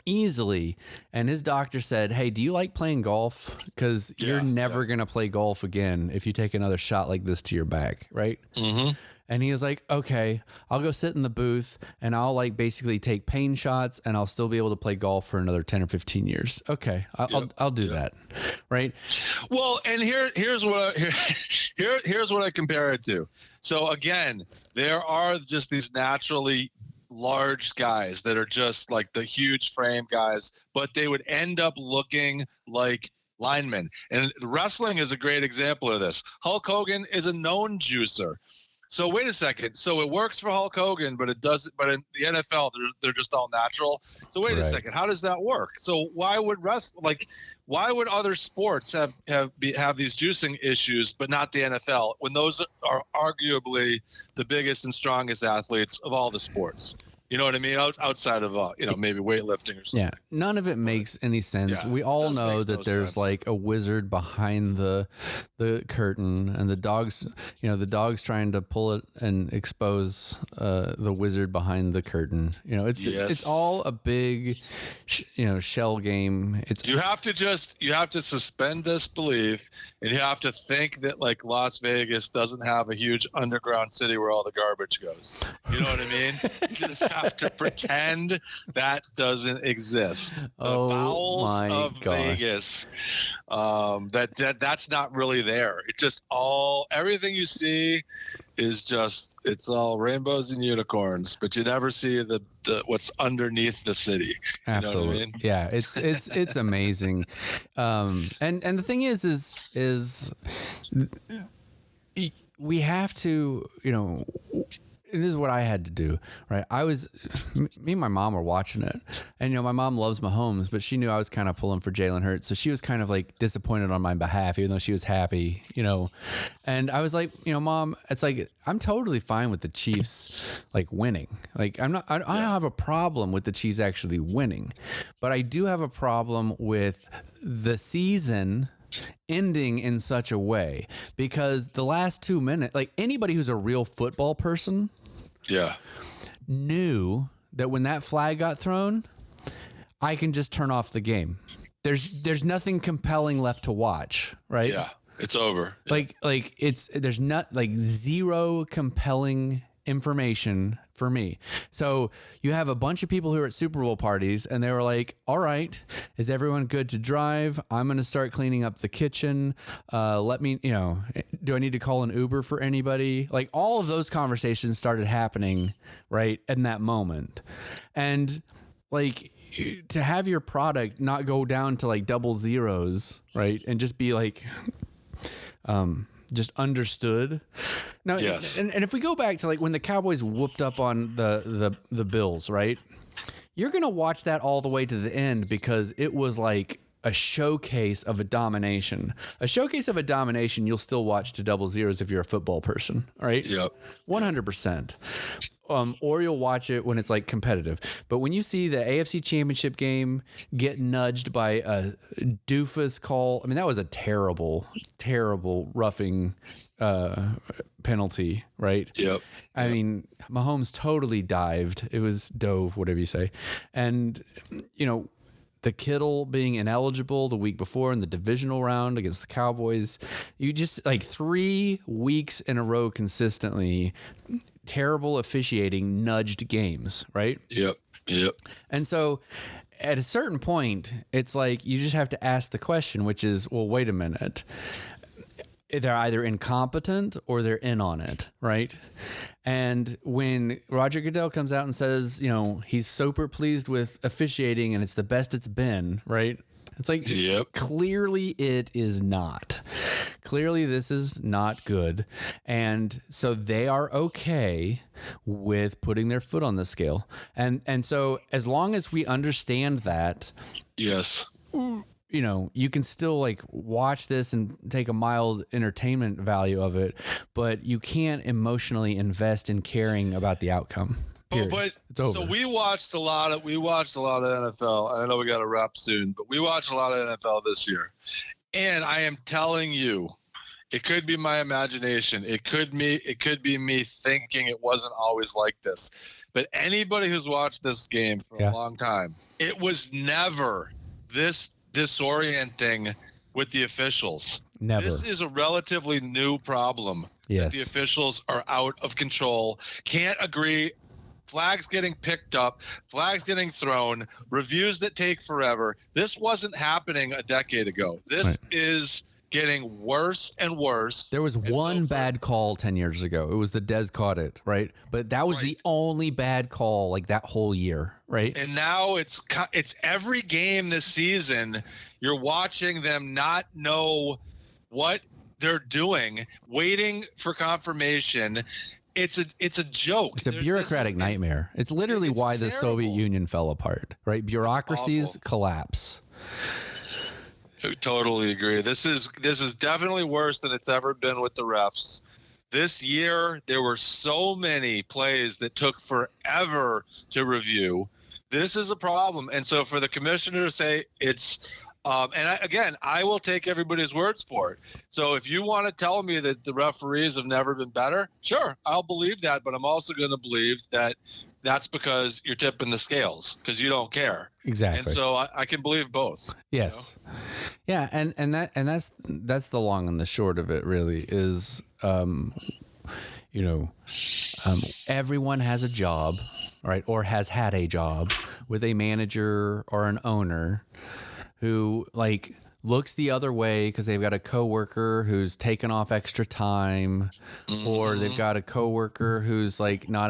Easily. And his doctor said, "Hey, do you like playing golf? Because you're never going to play golf again if you take another shot like this to your back." Right. Mm-hmm. And he was like, "Okay, I'll go sit in the booth and I'll like basically take pain shots and I'll still be able to play golf for another 10 or 15 years. Okay. I'll do that." Right. Well, and here's what I compare it to. So again, there are just these naturally large guys that are just like the huge frame guys, but they would end up looking like linemen. And wrestling is a great example of this. Hulk Hogan is a known juicer. So wait a second. So it works for Hulk Hogan, but it doesn't. But in the NFL, they're just all natural. So wait a second. How does that work? So why would why would other sports have these juicing issues, but not the NFL, when those are arguably the biggest and strongest athletes of all the sports? You know what I mean? Outside of maybe weightlifting or something. Yeah, none of it makes any sense. We all know that there's like a wizard behind the curtain, and the dogs trying to pull it and expose the wizard behind the curtain. It's all a big shell game. You have to suspend disbelief, and you have to think that like Las Vegas doesn't have a huge underground city where all the garbage goes. You know what I mean? You just have to pretend that doesn't exist. The bowels my of gosh. Vegas. That's not really there. It just everything you see is just, it's all rainbows and unicorns, but you never see the what's underneath the city. Absolutely. You know what I mean? Yeah, it's amazing. And the thing is we have to, this is what I had to do, right? Me and my mom were watching it, and my mom loves Mahomes, but she knew I was kind of pulling for Jalen Hurts, so she was kind of like disappointed on my behalf, even though she was happy, And I was like, Mom, it's like I'm totally fine with the Chiefs like winning. Like I don't have a problem with the Chiefs actually winning, but I do have a problem with the season ending in such a way, because the last 2 minutes, like anybody who's a real football person knew that when that flag got thrown, I can just turn off the game. There's nothing compelling left to watch, right? Yeah, it's over. Like there's not like zero compelling information for me. So you have a bunch of people who are at Super Bowl parties, and they were like, all right, is everyone good to drive? I'm going to start cleaning up the kitchen. Let me, do I need to call an Uber for anybody? Like all of those conversations started happening right in that moment. And like to have your product not go down to like double zeros, right? And just be like, just understood. Now, yes. And if we go back to like when the Cowboys whooped up on the Bills, right? You're going to watch that all the way to the end because it was like a showcase of a domination. A showcase of a domination you'll still watch to double zeros if you're a football person, right? Yep. 100%. Or you'll watch it when it's like competitive. But when you see the AFC Championship game get nudged by a doofus call, I mean, that was a terrible, terrible roughing penalty, right? Yep. I mean, Mahomes totally dived. It was dove, whatever you say. And, the Kittle being ineligible the week before in the divisional round against the Cowboys, you just like 3 weeks in a row consistently, terrible officiating nudged games, right? Yep. And so at a certain point, it's like you just have to ask the question, which is, well, wait a minute. They're either incompetent or they're in on it, right? And when Roger Goodell comes out and says, he's super pleased with officiating and it's the best it's been, right? It's like, Clearly it is not. Clearly this is not good. And so they are okay with putting their foot on the scale. And so as long as we understand that, yes, you can still like watch this and take a mild entertainment value of it, but you can't emotionally invest in caring about the outcome. But it's over. So we watched a lot of NFL. I know we got to wrap soon, but we watched a lot of NFL this year. And I am telling you, it could be my imagination. It could be me thinking it wasn't always like this. But anybody who's watched this game for a long time, it was never this disorienting with the officials. Never. This is a relatively new problem. Yes. The officials are out of control. Can't agree. Flags getting picked up, flags getting thrown, reviews that take forever. This wasn't happening a decade ago. This is getting worse and worse. There was one bad call 10 years ago. It was the Dez caught it, right? But that was the only bad call like that whole year, right? And now it's every game this season. You're watching them not know what they're doing, waiting for confirmation. It's a joke. It's a bureaucratic nightmare. It's literally why the Soviet Union fell apart, right? Bureaucracies collapse. I totally agree. This is definitely worse than it's ever been with the refs. This year, there were so many plays that took forever to review. This is a problem. And so for the commissioner to say it's I will take everybody's words for it. So if you want to tell me that the referees have never been better, sure, I'll believe that. But I'm also going to believe that that's because you're tipping the scales because you don't care. Exactly. And so I can believe both. Yes. Yeah. And that's the long and the short of it really is, everyone has a job, right? Or has had a job with a manager or an owner who like looks the other way because they've got a coworker who's taken off extra time, or they've got a coworker who's like not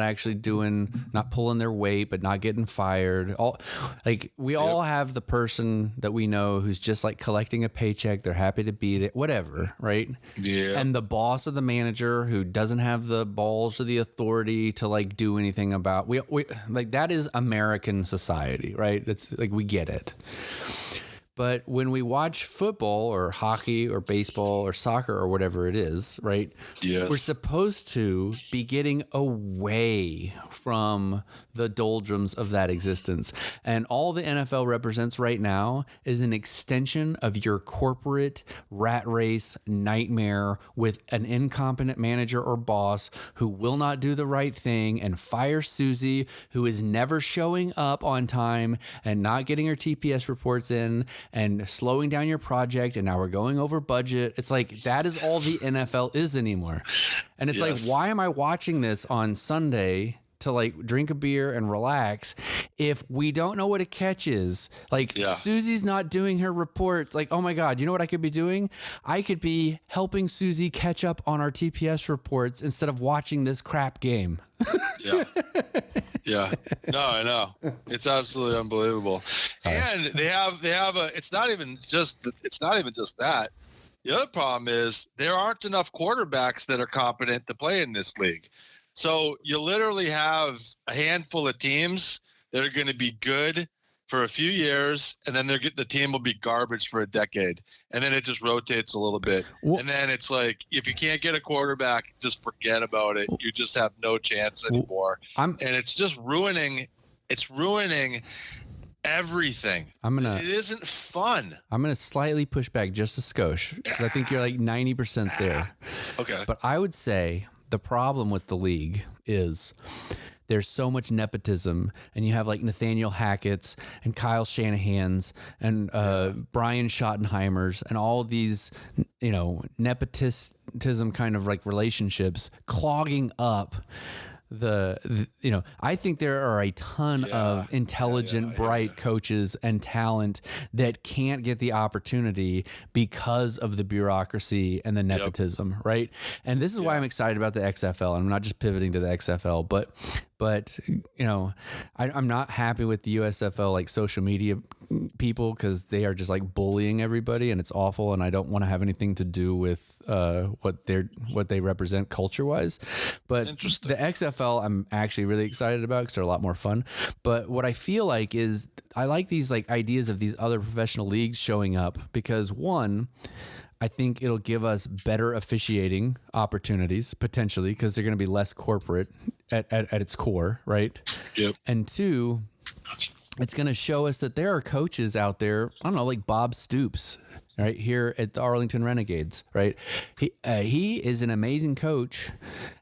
pulling their weight, but not getting fired. We all have the person that we know who's just like collecting a paycheck. They're happy to beat it, whatever. Right. Yeah. And the boss of the manager who doesn't have the balls or the authority to like do anything about, we like, that is American society, right? That's like, we get it. But when we watch football or hockey or baseball or soccer or whatever it is, right? Yes. We're supposed to be getting away from the doldrums of that existence. And all the NFL represents right now is an extension of your corporate rat race nightmare with an incompetent manager or boss who will not do the right thing and fire Susie, who is never showing up on time and not getting her TPS reports in, and slowing down your project, and now we're going over budget. It's like, that is all the NFL is anymore. And it's like, why am I watching this on Sunday to like drink a beer and relax if we don't know what a catch is? Like, Susie's not doing her reports. Like, oh my God, you know what I could be doing? I could be helping Susie catch up on our TPS reports instead of watching this crap game. Yeah. No, I know. It's absolutely unbelievable. Sorry. And they have it's not even just that. The other problem is there aren't enough quarterbacks that are competent to play in this league. So you literally have a handful of teams that are going to be good for a few years, and then the team will be garbage for a decade, and then it just rotates a little bit. And then it's like, if you can't get a quarterback, just forget about it. You just have no chance anymore. And it's just ruining everything. It isn't fun. I'm going to slightly push back just a skosh, because I think you're like 90% there. Okay. But I would say the problem with the league is there's so much nepotism, and you have like Nathaniel Hackett's and Kyle Shanahan's and Brian Schottenheimer's and all these, nepotism kind of like relationships clogging up I think there are a ton of intelligent, bright coaches and talent that can't get the opportunity because of the bureaucracy and the nepotism, right? And this is why I'm excited about the XFL. I'm not just pivoting to the XFL, but I'm not happy with the USFL like social media people, because they are just like bullying everybody, and it's awful. And I don't want to have anything to do with what they represent culture wise. But the XFL, I'm actually really excited about because they're a lot more fun. But what I feel like is I like these like ideas of these other professional leagues showing up, because one, I think it'll give us better officiating opportunities potentially, because they're going to be less corporate at its core, right? Yep. And two, it's going to show us that there are coaches out there, I don't know, like Bob Stoops, right, here at the Arlington Renegades, right? He is an amazing coach,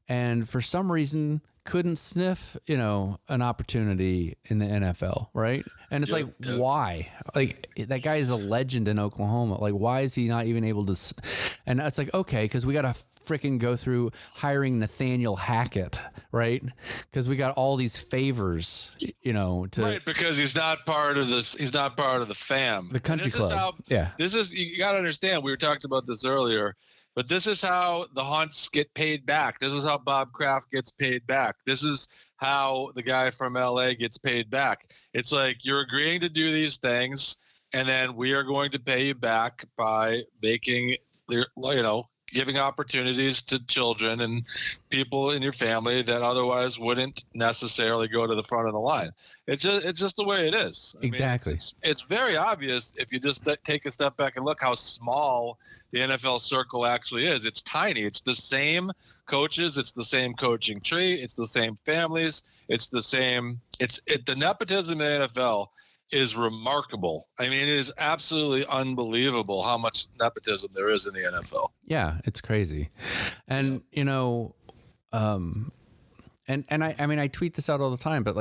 and for some reason couldn't sniff, an opportunity in the NFL, right? And it's why? Like, that guy is a legend in Oklahoma. Like, why is he not even able to? And it's like, okay, because we got to freaking go through hiring Nathaniel Hackett, right? Because we got all these favors, right, because he's not part of this. He's not part of the fam. The country club. You got to understand. We were talking about this earlier. But this is how the Hunts get paid back. This is how Bob Kraft gets paid back. This is how the guy from LA gets paid back. It's like, you're agreeing to do these things, and then we are going to pay you back by making, giving opportunities to children and people in your family that otherwise wouldn't necessarily go to the front of the line. It's just the way it is. Exactly. It's very obvious if you just take a step back and look how small the NFL circle actually is. It's tiny. It's the same coaches. It's the same coaching tree. It's the same families. It's the same. The nepotism in the NFL is remarkable. I mean, it is absolutely unbelievable how much nepotism there is in the NFL. Yeah, it's crazy. And, and I tweet this out all the time, but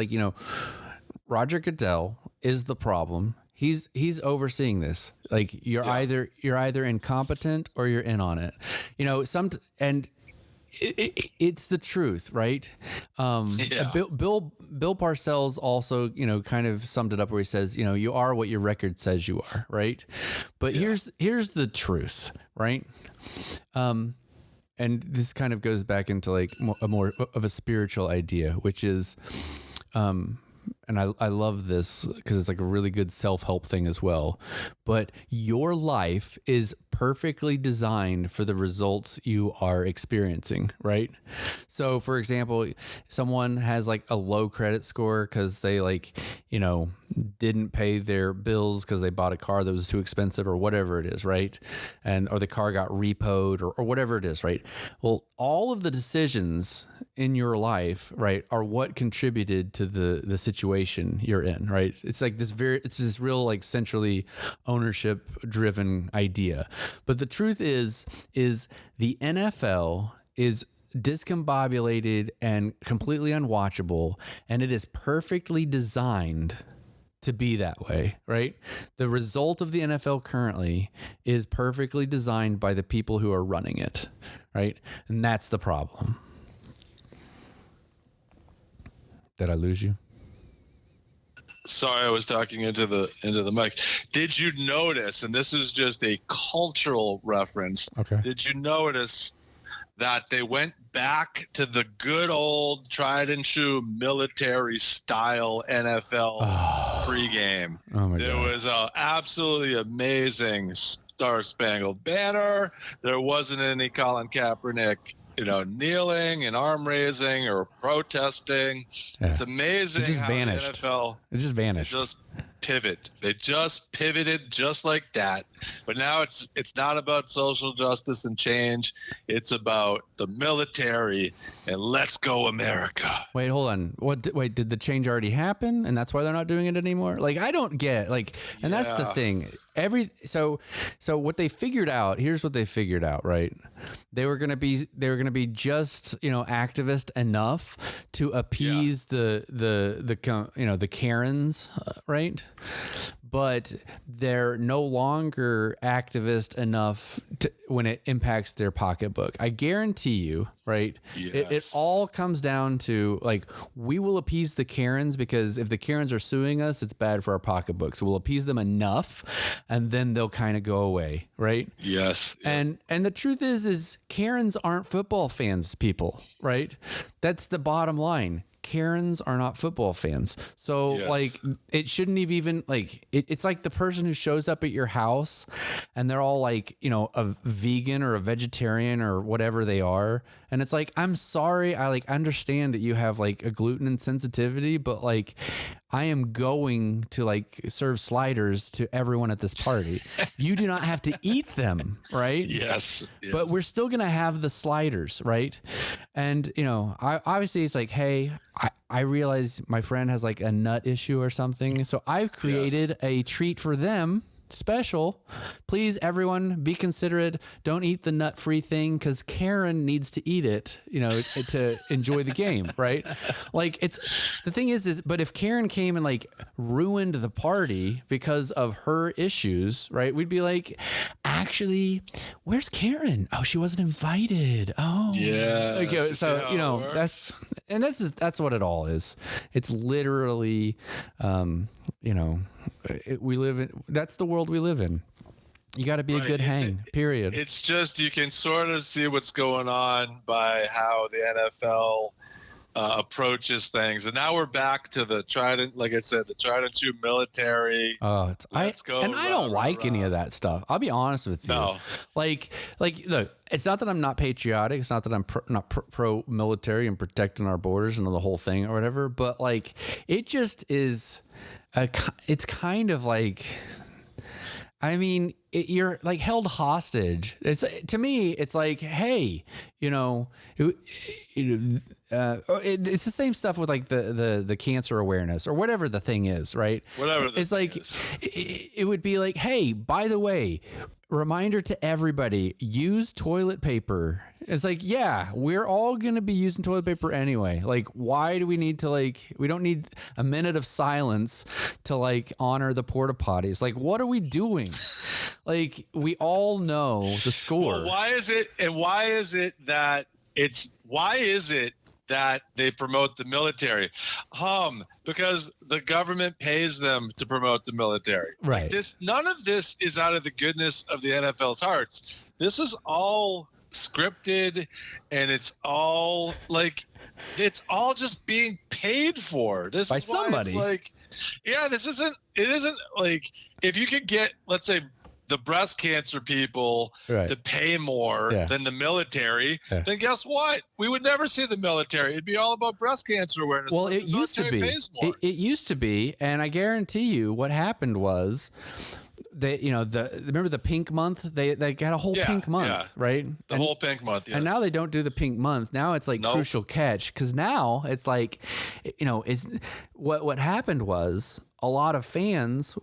Roger Goodell is the problem. He's overseeing this. Like, you're either incompetent or you're in on it. it's the truth, right? Bill Parcells also, kind of summed it up where he says, you are what your record says you are, right? But here's the truth, right? And this kind of goes back into like more of a spiritual idea, which is, and I love this because it's like a really good self-help thing as well. But your life is perfectly designed for the results you are experiencing, right? So, for example, someone has like a low credit score because they didn't pay their bills because they bought a car that was too expensive or whatever it is, right? Or the car got repoed or whatever it is, right? Well, all of the decisions in your life, right, are what contributed to the situation you're in, right? It's like it's this real like centrally ownership driven idea. But the truth is the NFL is discombobulated and completely unwatchable, and it is perfectly designed to be that way, right? The result of the NFL currently is perfectly designed by the people who are running it, right? And that's the problem. Did I lose you? Sorry, I was talking into the mic. Did you notice, and this is just a cultural reference, okay, did you notice that they went back to the good old tried and true military style NFL pregame? Oh my God. There was an absolutely amazing Star Spangled Banner. There wasn't any Colin Kaepernick kneeling and arm raising or protesting. Yeah. It's amazing. It just how vanished. The NFL, it just vanished. Just pivot. They just pivoted just like that. But now it's not about social justice and change. It's about the military and let's go America. Wait, hold on. Wait, did the change already happen and that's why they're not doing it anymore? Like, I don't get and that's the thing. So what they figured out, here's what they figured out, right? They were going to be just, activist enough to appease the Karens, right? But they're no longer activist enough when it impacts their pocketbook. I guarantee you, right? Yes. It all comes down to we will appease the Karens because if the Karens are suing us, it's bad for our pocketbook. So we'll appease them enough and then they'll kind of go away, right? Yes. And the truth is Karens aren't football fans, people, right? That's the bottom line. Karens are not football fans. So yes. It shouldn't have even it's like the person who shows up at your house and they're all a vegan or a vegetarian or whatever they are. And it's I'm sorry. I understand that you have a gluten insensitivity, but I am going to serve sliders to everyone at this party. You do not have to eat them, right? Yes. But we're still going to have the sliders, right? And, obviously it's hey, I realize my friend has a nut issue or something. So I've created a treat for them. Special. Please, everyone, be considerate. Don't eat the nut-free thing because Karen needs to eat it, to enjoy the game, right? The thing is, but if Karen came and ruined the party because of her issues, right? We'd be actually, where's Karen? Oh, she wasn't invited. Oh, yeah. Okay, so that's what it all is. It's literally, we live in, that's the world we live in. You got to be a good hang, period. It's just, you can sort of see what's going on by how the NFL approaches things. And now we're back to the tried and true military. I don't like any of that stuff. I'll be honest with you. No. Look, it's not that I'm not patriotic. It's not that I'm not pro military and protecting our borders and the whole thing or whatever. But it just is. It's kind of you're held hostage. To me, it's hey, it's the same stuff with the cancer awareness or whatever the thing is, right? Whatever. It's it would be hey, by the way, reminder to everybody, use toilet paper. It's yeah, we're all going to be using toilet paper anyway. Why do we need to we don't need a minute of silence to honor the porta potties. What are we doing? We all know the score. Well, why is it that why is it that they promote the military? Because the government pays them to promote the military. Right. Like none of this is out of the goodness of the NFL's hearts. This is all scripted, and it's all just being paid for. This by is why somebody. It's like, yeah, it isn't like, if you could get, let's say, the breast cancer people to pay more than the military, then guess what? We would never see the military. It'd be all about breast cancer awareness. Well, it used to be. It used to be, and I guarantee you, what happened was, they, remember the pink month? They got a whole pink month, right? The whole pink month, yes. And now they don't do the pink month. Now it's like crucial catch, because now it's like, it's what happened was, a lot of fans,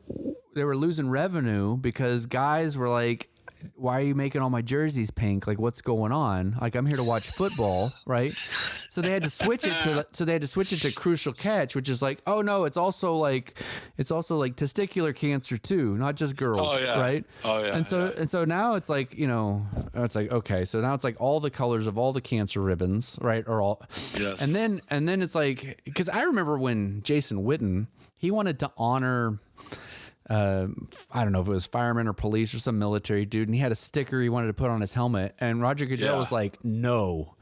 they were losing revenue because guys were like, why are you making all my jerseys pink? Like, what's going on? Like, I'm here to watch football, right? So they had to switch it to crucial catch, which is like, oh no, it's also like testicular cancer too, not just girls, right? Oh yeah. And so now it's like, it's like, okay, so now it's like all the colors of all the cancer ribbons, right? Or all, yes. And then it's like, because I remember when Jason Witten, he wanted to honor, I don't know if it was firemen or police or some military dude, and he had a sticker he wanted to put on his helmet, and Roger Goodell was like, no,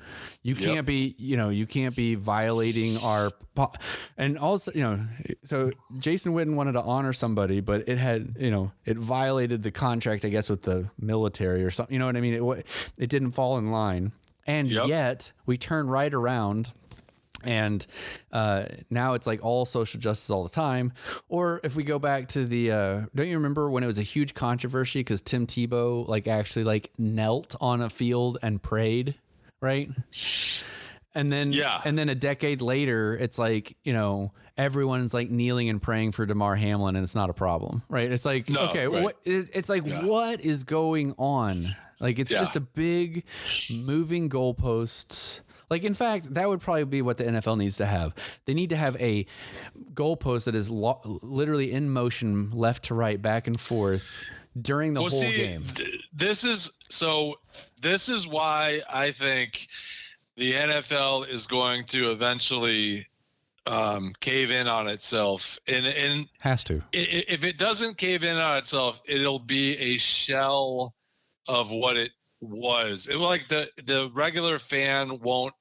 you can't be, you can't be violating our, and also, so Jason Witten wanted to honor somebody, but it had, it violated the contract, I guess, with the military or something, you know what I mean? It didn't fall in line, and yet we turn right around. And now it's like all social justice all the time. Or if we go back to the, don't you remember when it was a huge controversy because Tim Tebow actually knelt on a field and prayed, right? And then a decade later, it's like, everyone's like kneeling and praying for Damar Hamlin, and it's not a problem, right? It's like, what is going on? Like, it's just a big moving goalposts. Like, in fact, that would probably be what the NFL needs to have. They need to have a goalpost that is literally in motion, left to right, back and forth during the whole game. This is why I think the NFL is going to eventually cave in on itself. And has to. If it doesn't cave in on itself, it'll be a shell of what it was. Like the regular fan won't.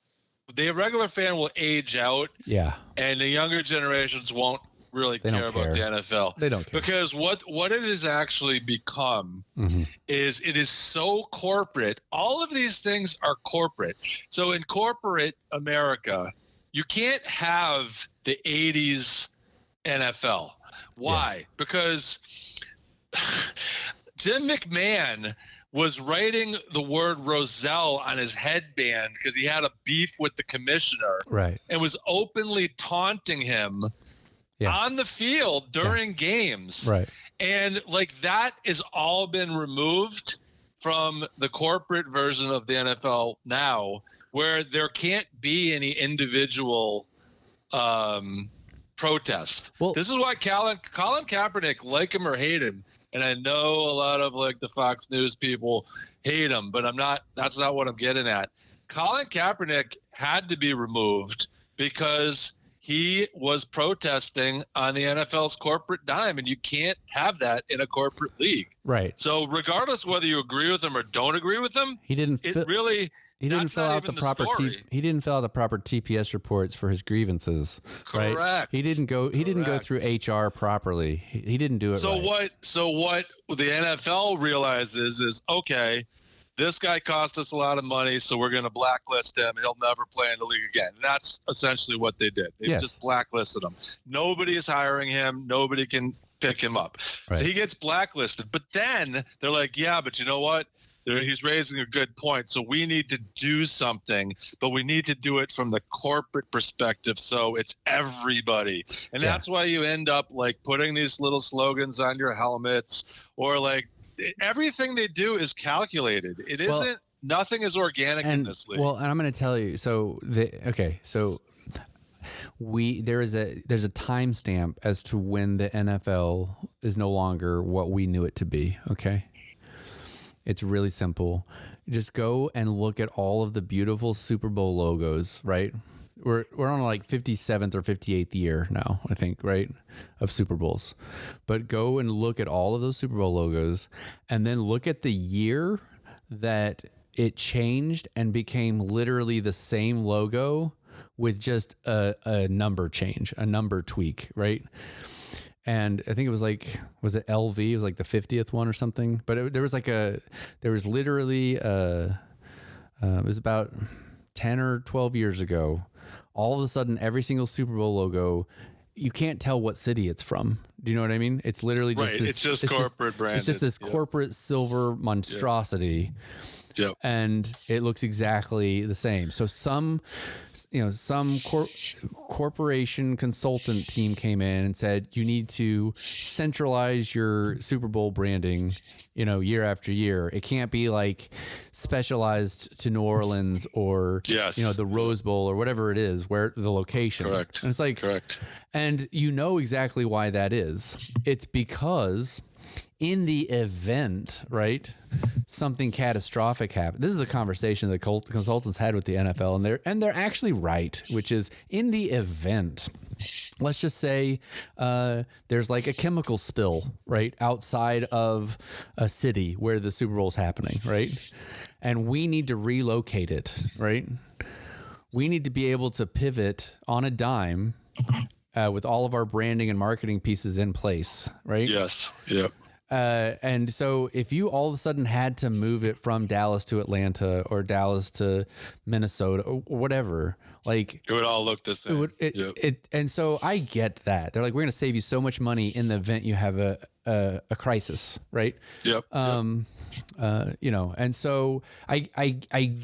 The regular fan will age out. Yeah. And the younger generations won't really care about the NFL. They don't care. Because what it has actually become is it is so corporate. All of these things are corporate. So in corporate America, you can't have the 80s NFL. Why? Yeah. Because Jim McMahon was writing the word Roselle on his headband because he had a beef with the commissioner, right? And was openly taunting him on the field during games, right? And that has all been removed from the corporate version of the NFL now, where there can't be any individual protest. Well, this is why Colin Kaepernick, like him or hate him, and I know a lot of the Fox News people hate him, but that's not what I'm getting at. Colin Kaepernick had to be removed because he was protesting on the NFL's corporate dime, and you can't have that in a corporate league. Right. So regardless whether you agree with him or don't agree with him, he didn't fill out the proper he didn't fill out the proper TPS reports for his grievances. Correct. Right? He didn't go through HR properly. He didn't do it right. So what the NFL realizes is, okay, this guy cost us a lot of money, so we're going to blacklist him. He'll never play in the league again. That's essentially what they did. They just blacklisted him. Nobody is hiring him. Nobody can pick him up. Right. So he gets blacklisted. But then they're like, yeah, but you know what? He's raising a good point. So we need to do something, but we need to do it from the corporate perspective. So it's everybody. And that's why you end up putting these little slogans on your helmets, or everything they do is calculated. It isn't, nothing is organic in this league. Well, and I'm going to tell you, so there's a timestamp as to when the NFL is no longer what we knew it to be. Okay. It's really simple. Just go and look at all of the beautiful Super Bowl logos, right? We're on like 57th or 58th year now, I think, right, of Super Bowls. But go and look at all of those Super Bowl logos and then look at the year that it changed and became literally the same logo with just a number change, a number tweak, right? And I think it was like, was it LV? It was like the 50th one or something. But there was literally, it was about 10 or 12 years ago. All of a sudden, every single Super Bowl logo, you can't tell what city it's from. Do you know what I mean? It's literally just right. this. It's just corporate branded. It's just this corporate silver monstrosity. Yep. And it looks exactly the same. So some corporation consultant team came in and said, you need to centralize your Super Bowl branding, year after year. It can't be like specialized to New Orleans or, the Rose Bowl or whatever it is, where the location. Correct. And it's like, correct. And you know exactly why that is. It's because in the event, right, something catastrophic happened. This is the conversation the consultants had with the NFL, and they're actually right, which is in the event, let's just say there's like a chemical spill, right, outside of a city where the Super Bowl is happening, right, and we need to relocate it, right. We need to be able to pivot on a dime with all of our branding and marketing pieces in place, right? Yes. Yep. And so if you all of a sudden had to move it from Dallas to Atlanta or Dallas to Minnesota or whatever, like it would all look the same. And so I get that. They're like, we're going to save you so much money in the event you have a crisis, right? Yep. And so I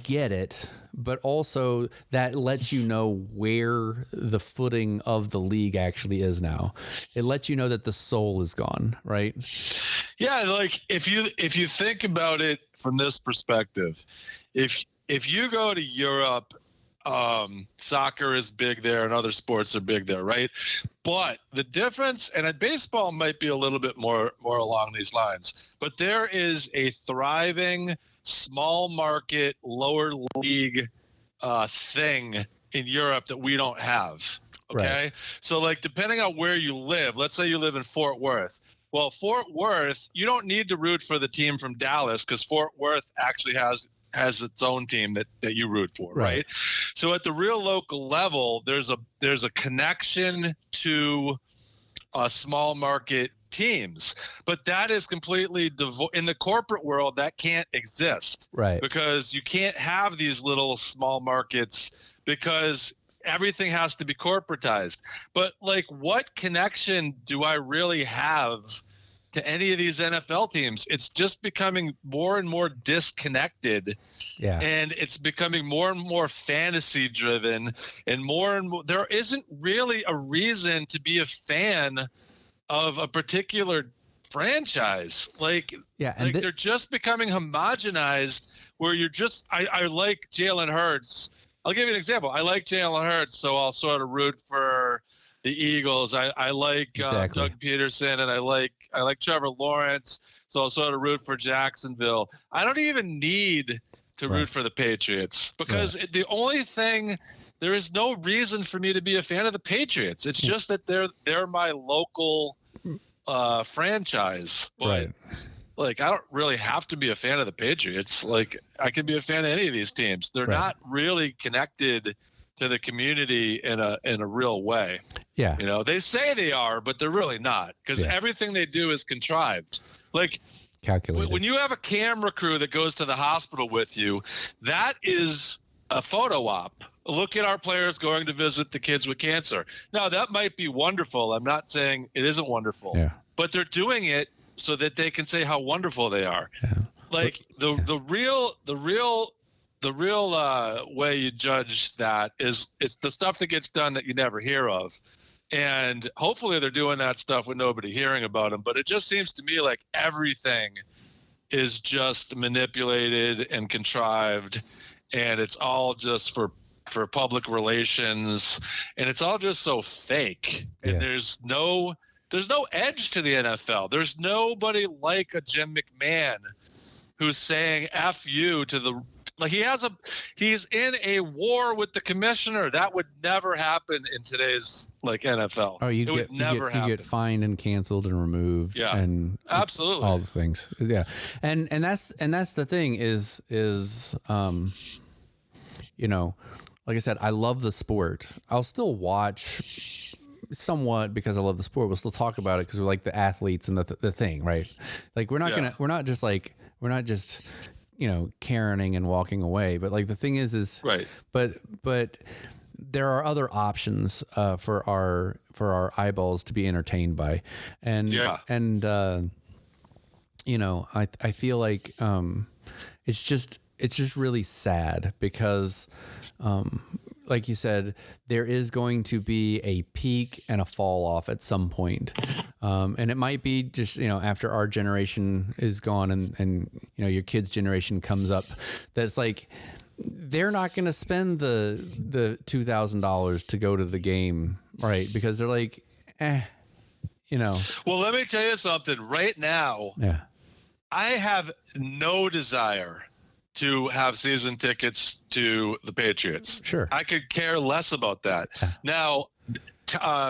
get it, but also that lets you know where the footing of the league actually is now. It lets you know that the soul is gone, right? Yeah, like if you think about it from this perspective, if you go to Europe, soccer is big there and other sports are big there, right? But the difference, and baseball might be a little bit more along these lines, but there is a thriving small market lower league thing in Europe that we don't have. Okay. Right. So like depending on where you live, let's say you live in Fort Worth. Well, Fort Worth, you don't need to root for the team from Dallas because Fort Worth actually has its own team that you root for, right? So at the real local level, there's a connection to small market teams, but that is completely in the corporate world. That can't exist, right? Because you can't have these little small markets because everything has to be corporatized. But like, what connection do I really have to any of these NFL teams? It's just becoming more and more disconnected. Yeah. And it's becoming more and more fantasy driven and more, there isn't really a reason to be a fan of a particular franchise. Like, they're just becoming homogenized where you're just, I like Jalen Hurts. I'll give you an example. I like Jalen Hurts, so I'll sort of root for the Eagles. I like Doug Peterson, and I like Trevor Lawrence, so I'll sort of root for Jacksonville. I don't even need to root for the Patriots because the only thing, there is no reason for me to be a fan of the Patriots. It's just that they're my local franchise. But like, I don't really have to be a fan of the Patriots. Like, I can be a fan of any of these teams. They're not really connected to the community in a real way. Yeah. They say they are, but they're really not, because everything they do is contrived. Like, calculated. When you have a camera crew that goes to the hospital with you, that is a photo op. Look at our players going to visit the kids with cancer. Now, that might be wonderful. I'm not saying it isn't wonderful, but they're doing it so that they can say how wonderful they are. Yeah. Like the real way you judge that is it's the stuff that gets done that you never hear of. And hopefully they're doing that stuff with nobody hearing about them. But it just seems to me like everything is just manipulated and contrived, and it's all just for public relations, and it's all just so fake. And there's no edge to the NFL. There's nobody like a Jim McMahon who's saying "F you" to the like he's in a war with the commissioner. That would never happen in today's like NFL. Oh, you get fined and canceled and removed. Yeah, and absolutely all the things. Yeah, and that's the thing is you know, like I said, I love the sport. I'll still watch somewhat because I love the sport. We'll still talk about it because we like the athletes and the thing, right? Like we're not just you know, Karening and walking away, but like the thing is right. But there are other options for our eyeballs to be entertained by, and you know, I feel like it's just really sad because like you said, there is going to be a peak and a fall off at some point. And it might be just, you know, after our generation is gone and you know, your kids' generation comes up, that's like, they're not going to spend the $2,000 to go to the game, right? Because they're like, you know. Well, let me tell you something right now. Yeah. I have no desire to have season tickets to the Patriots. Sure. I could care less about that. Now,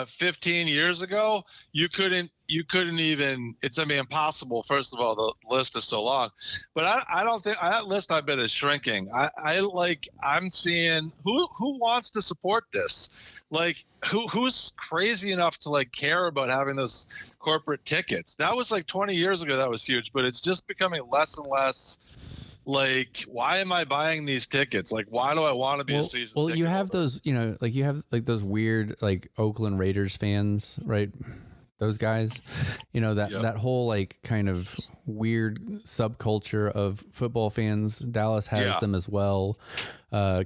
15 years ago, you couldn't even, it's impossible. First of all, the list is so long, but I don't think that list I bet is shrinking. I'm seeing who wants to support this? Like who's crazy enough to like care about having those corporate tickets? That was like 20 years ago. That was huge, but it's just becoming less and less. Like, why am I buying these tickets? Like, why do I want to be a season ticket you have holder? those, you know, like you have like those weird like Oakland Raiders fans, right? Those guys, you know, that whole like kind of weird subculture of football fans. Dallas has them as well.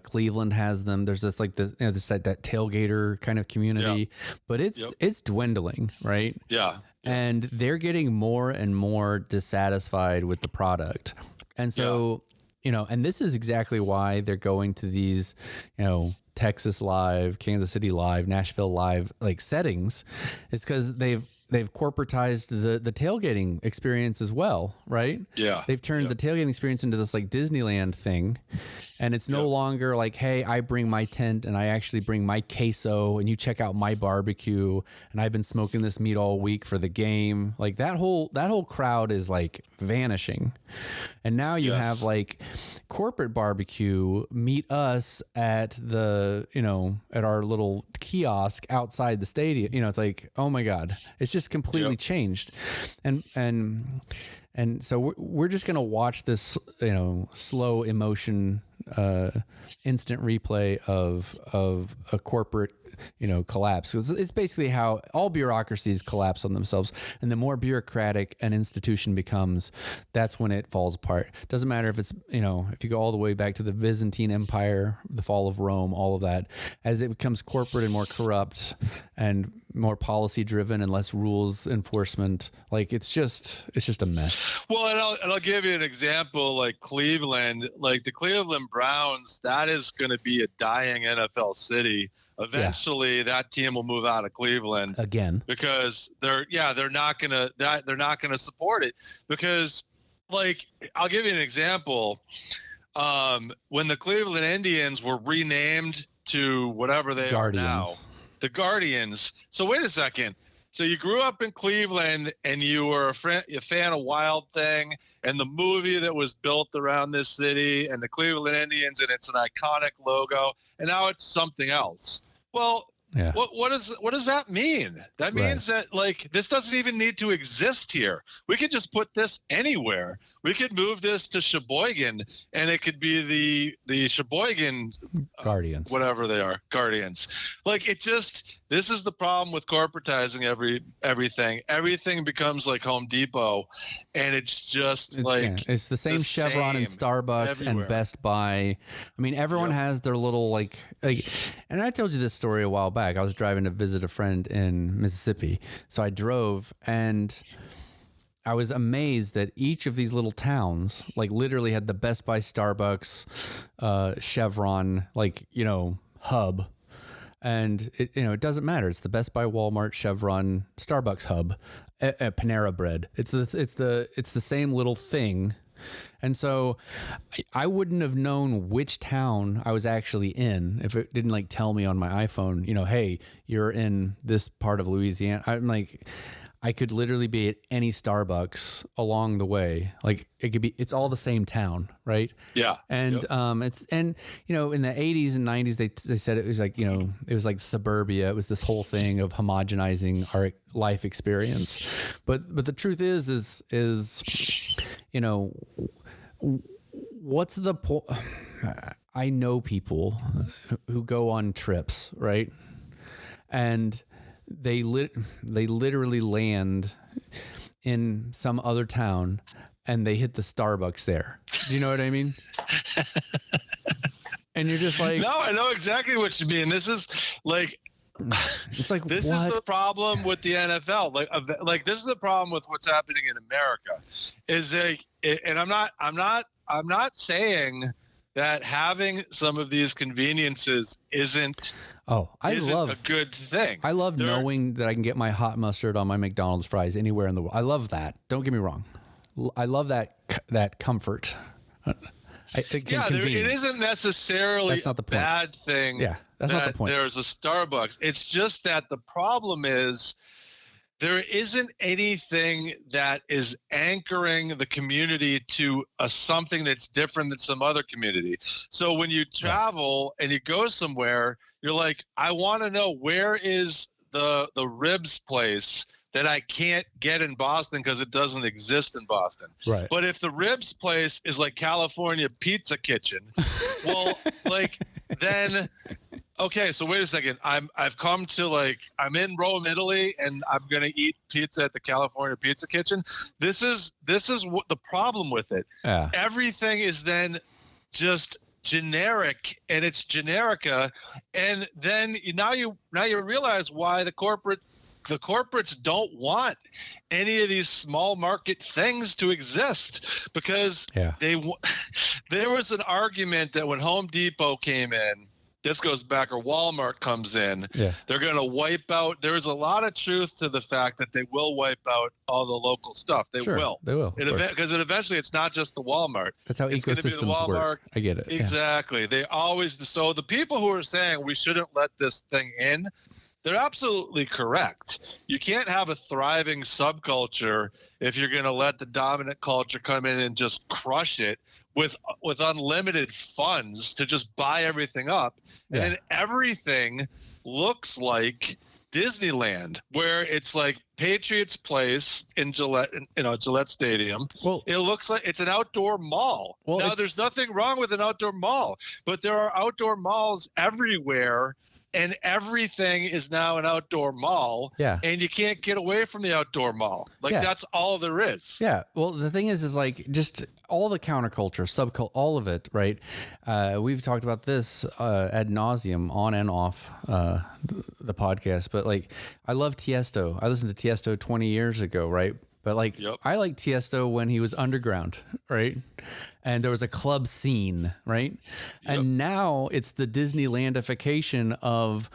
Cleveland has them. There's this like this, you know, this that tailgater kind of community, but it's dwindling, right? Yeah. And they're getting more and more dissatisfied with the product. And so, you know, and this is exactly why they're going to these, you know, Texas Live, Kansas City Live, Nashville Live, like settings, is because they've corporatized the tailgating experience as well, right? Yeah. They've turned the tailgating experience into this like Disneyland thing. And it's no longer like, hey, I bring my tent and I actually bring my queso and you check out my barbecue and I've been smoking this meat all week for the game. Like that whole crowd is like vanishing. And now you have like corporate barbecue, meet us at the, you know, at our little kiosk outside the stadium. You know, it's like, oh my God, it's just completely changed. And so we're just going to watch this, you know, slow emotion, instant replay of a corporate, you know, collapse. It's basically how all bureaucracies collapse on themselves. And the more bureaucratic an institution becomes, that's when it falls apart. Doesn't matter if it's, you know, if you go all the way back to the Byzantine Empire, the fall of Rome, all of that, as it becomes corporate and more corrupt and more policy driven and less rules enforcement, like it's just a mess. Well, and I'll give you an example, like Cleveland, like the Cleveland Browns, that is going to be a dying NFL city. Eventually that team will move out of Cleveland again because they're not going to support it because, like, I'll give you an example. When the Cleveland Indians were renamed to whatever they are now, the Guardians. So wait a second. So you grew up in Cleveland and you were a fan of Wild Thing and the movie that was built around this city and the Cleveland Indians, and it's an iconic logo, and now it's something else. Well, what does that mean? That means that like this doesn't even need to exist here. We could just put this anywhere. We could move this to Sheboygan, and it could be the Sheboygan Guardians, whatever they are, Guardians. Like it just, this is the problem with corporatizing everything. Everything becomes like Home Depot, and it's it's the same Chevron and Starbucks everywhere. And Best Buy. I mean, everyone has their little like. And I told you this story a while back. I was driving to visit a friend in Mississippi, so I drove and I was amazed that each of these little towns, like, literally had the Best Buy, Starbucks, Chevron, like, you know, hub. And it, you know, it doesn't matter. It's the Best Buy, Walmart, Chevron, Starbucks hub, Panera Bread. It's the same little thing. And so I wouldn't have known which town I was actually in if it didn't like tell me on my iPhone, you know, hey, you're in this part of Louisiana. I'm like, I could literally be at any Starbucks along the way. Like it's all the same town, right? Yeah. And you know, in the 80s and 90s, they said it was like, you know, it was like suburbia. It was this whole thing of homogenizing our life experience. But the truth is, you know, what's the point? I know people who go on trips, right? And they literally land in some other town and they hit the Starbucks there. Do you know what I mean? And you're just like, no, I know exactly what you mean. This is like, it's like, this what? is the problem with the NFL. Like this is the problem with what's happening in America is like, and I'm not saying that having some of these conveniences isn't a good thing. I love knowing that I can get my hot mustard on my McDonald's fries anywhere in the world. I love that. Don't get me wrong. I love that comfort. It isn't necessarily that's not the a point. bad thing. Yeah, that's not the point. There's a Starbucks. It's just that the problem is there isn't anything that is anchoring the community to something that's different than some other community. So when you travel and you go somewhere, you're like, I want to know where is the ribs place that I can't get in Boston because it doesn't exist in Boston. Right. But if the ribs place is like California Pizza Kitchen, well, like then okay, so wait a second. I've come to I'm in Rome, Italy, and I'm gonna eat pizza at the California Pizza Kitchen. This is what the problem with it. Yeah. Everything is then just generic, and it's generica, and then now you realize why the corporates don't want any of these small market things to exist because there was an argument that when Home Depot came in. This goes back, or Walmart comes in. Yeah. They're going to wipe out. There's a lot of truth to the fact that they will wipe out all the local stuff. They will. Because eventually it's not just the Walmart. That's how ecosystems work. I get it. Exactly. Yeah. They always. So the people who are saying we shouldn't let this thing in, they're absolutely correct. You can't have a thriving subculture if you're going to let the dominant culture come in and just crush it with unlimited funds to just buy everything up. Yeah. And everything looks like Disneyland, where it's like Patriots Place in Gillette, Gillette Stadium. Well, it looks like it's an outdoor mall. Well, now, there's nothing wrong with an outdoor mall, but there are outdoor malls everywhere. And everything is now an outdoor mall. Yeah. And you can't get away from the outdoor mall. That's all there is. Yeah. Well, the thing is like just all the counterculture, subculture, all of it, right? We've talked about this ad nauseum on and off the podcast. But I love Tiesto. I listened to Tiesto 20 years ago, right? But I like Tiesto when he was underground, right? And there was a club scene, right? Yep. And now it's the Disneylandification of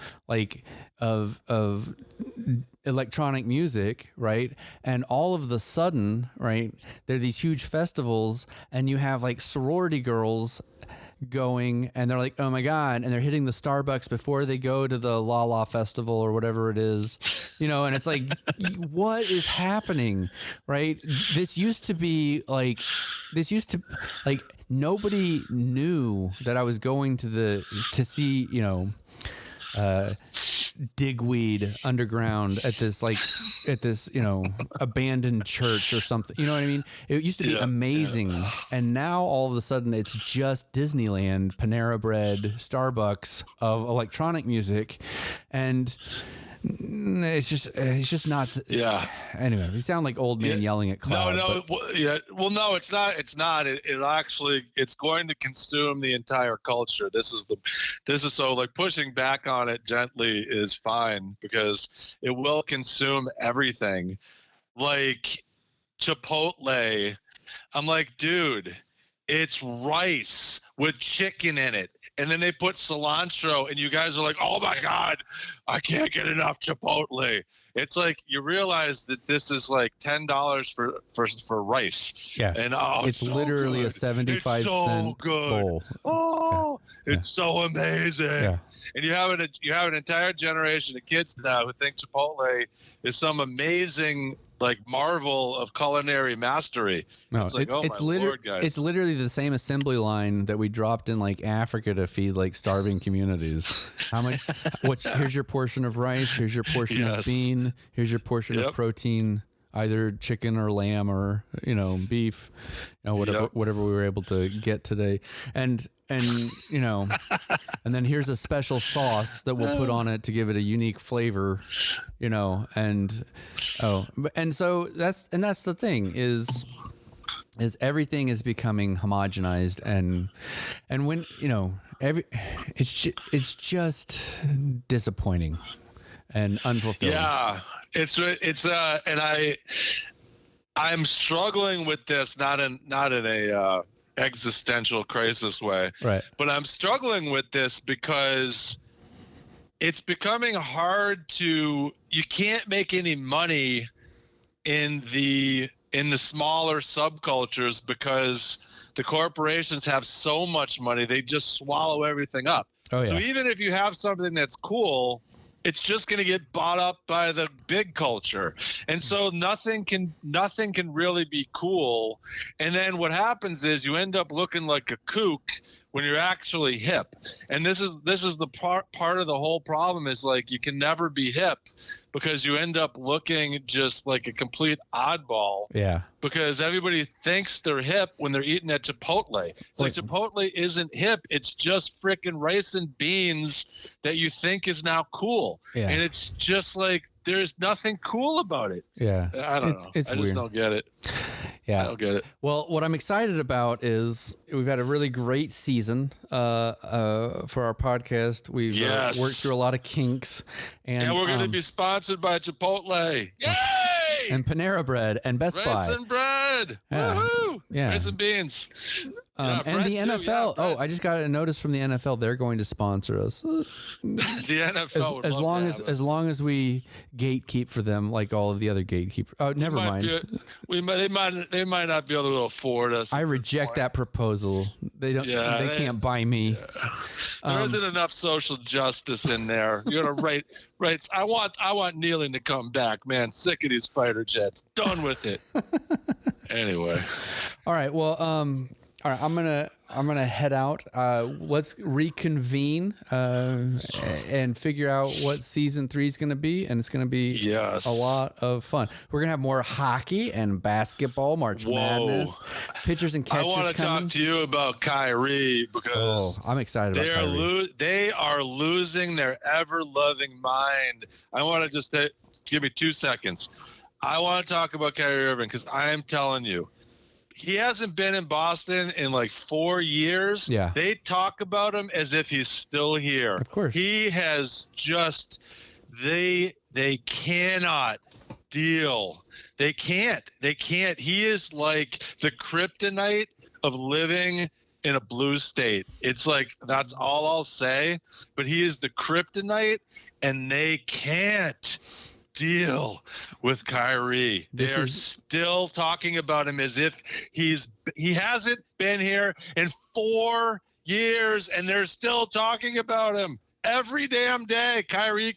electronic music, right? And all of the sudden, right, there are these huge festivals and you have sorority girls going and they're like, oh my God, and they're hitting the Starbucks before they go to the La La Festival or whatever it is, and it's like, what is happening, right? This used to nobody knew that I was going to see, digweed underground at this abandoned church or something. You know what I mean? It used to be amazing. Yeah. And now all of a sudden it's just Disneyland, Panera Bread, Starbucks of electronic music. And it's just not. Yeah. Anyway, we sound like old man yelling at cloud. No, it's not. It's going to consume the entire culture. This is so pushing back on it gently is fine because it will consume everything. Like Chipotle, I'm like, dude, it's rice with chicken in it. and then they put cilantro, and you guys are like, oh my God, I can't get enough Chipotle. It's like you realize that this is like $10 for rice. Yeah. And it's so literally good. a 75-cent bowl. Oh, it's so amazing. Yeah. And you have an entire generation of kids now who think Chipotle is some amazing like marvel of culinary mastery. No, it's like, it's literally the same assembly line that we dropped in like Africa to feed like starving communities. How much? Here's your portion of rice. Here's your portion of bean. Here's your portion of protein, either chicken or lamb or beef, whatever we were able to get today, and and then here's a special sauce that we'll put on it to give it a unique flavor, and so that's the thing is everything is becoming homogenized and when it's just disappointing and unfulfilling. Yeah, and I'm struggling with this, not in a existential crisis way, right? But I'm struggling with this because it's becoming hard you can't make any money in the smaller subcultures because the corporations have so much money, they just swallow everything up. Oh, yeah. So even if you have something that's cool, it's just going to get bought up by the big culture. And so nothing can really be cool. And then what happens is you end up looking like a kook when you're actually hip. And this is the part of the whole problem is like you can never be hip because you end up looking just like a complete oddball. Yeah. Because everybody thinks they're hip when they're eating at Chipotle. It's like Chipotle isn't hip. It's just freaking rice and beans that you think is now cool. Yeah. And it's just like there's nothing cool about it. Yeah. I don't know. I just don't get it. Yeah. I don't get it. Well, what I'm excited about is we've had a really great season for our podcast. We've worked through a lot of kinks. And we're going to be sponsored by Chipotle. Yay! And Panera Bread and Best Buy. Rice and bread. Yeah. Woohoo! Yeah. Rice and beans. And the NFL. Yeah, I just got a notice from the NFL. They're going to sponsor us. The NFL. As long as we gatekeep for them, like all of the other gatekeepers. Oh, never mind. They might not be able to afford us. I reject that proposal. They don't. They can't buy me. Yeah. There isn't enough social justice in there. You're gonna write. I want kneeling to come back, man. Sick of these fighter jets. Done with it. Anyway. All right. Well. All right, I'm gonna head out. Let's reconvene and figure out what season 3 is gonna be, and it's gonna be a lot of fun. We're gonna have more hockey and basketball, March Madness, pitchers and catchers. I want to talk to you about Kyrie because I'm excited about Kyrie. They are losing their ever-loving mind. I want to just give me 2 seconds. I want to talk about Kyrie Irving because I am telling you. He hasn't been in Boston in like 4 years. Yeah. They talk about him as if he's still here. Of course. He has just they cannot deal. They can't. He is like the kryptonite of living in a blue state. It's like that's all I'll say, but he is the kryptonite and they can't deal with Kyrie. They are still talking about him as if he hasn't been here in 4 years and they're still talking about him every damn day. Kyrie.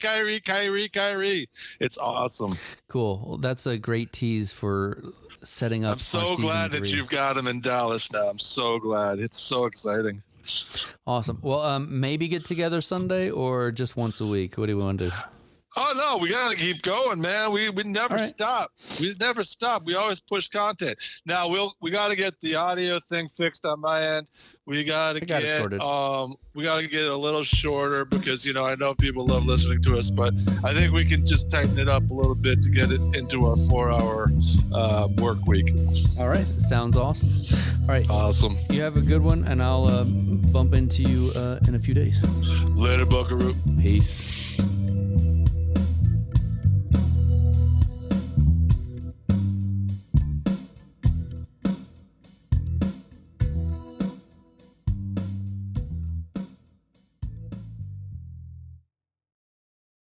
It's awesome. Cool. Well, that's a great tease for setting up. I'm so glad that you've got him in Dallas now. I'm so glad. It's so exciting. Awesome. Well, maybe get together Sunday or just once a week. What do you want to do? Oh no, we gotta keep going, man. We never stop. We never stop. We always push content. Now we gotta get the audio thing fixed on my end. We gotta get it sorted. We gotta get it a little shorter because I know people love listening to us, but I think we can just tighten it up a little bit to get it into our 4-hour work week. All right, sounds awesome. All right, awesome. You have a good one, and I'll bump into you in a few days. Later, Buckaroo. Peace.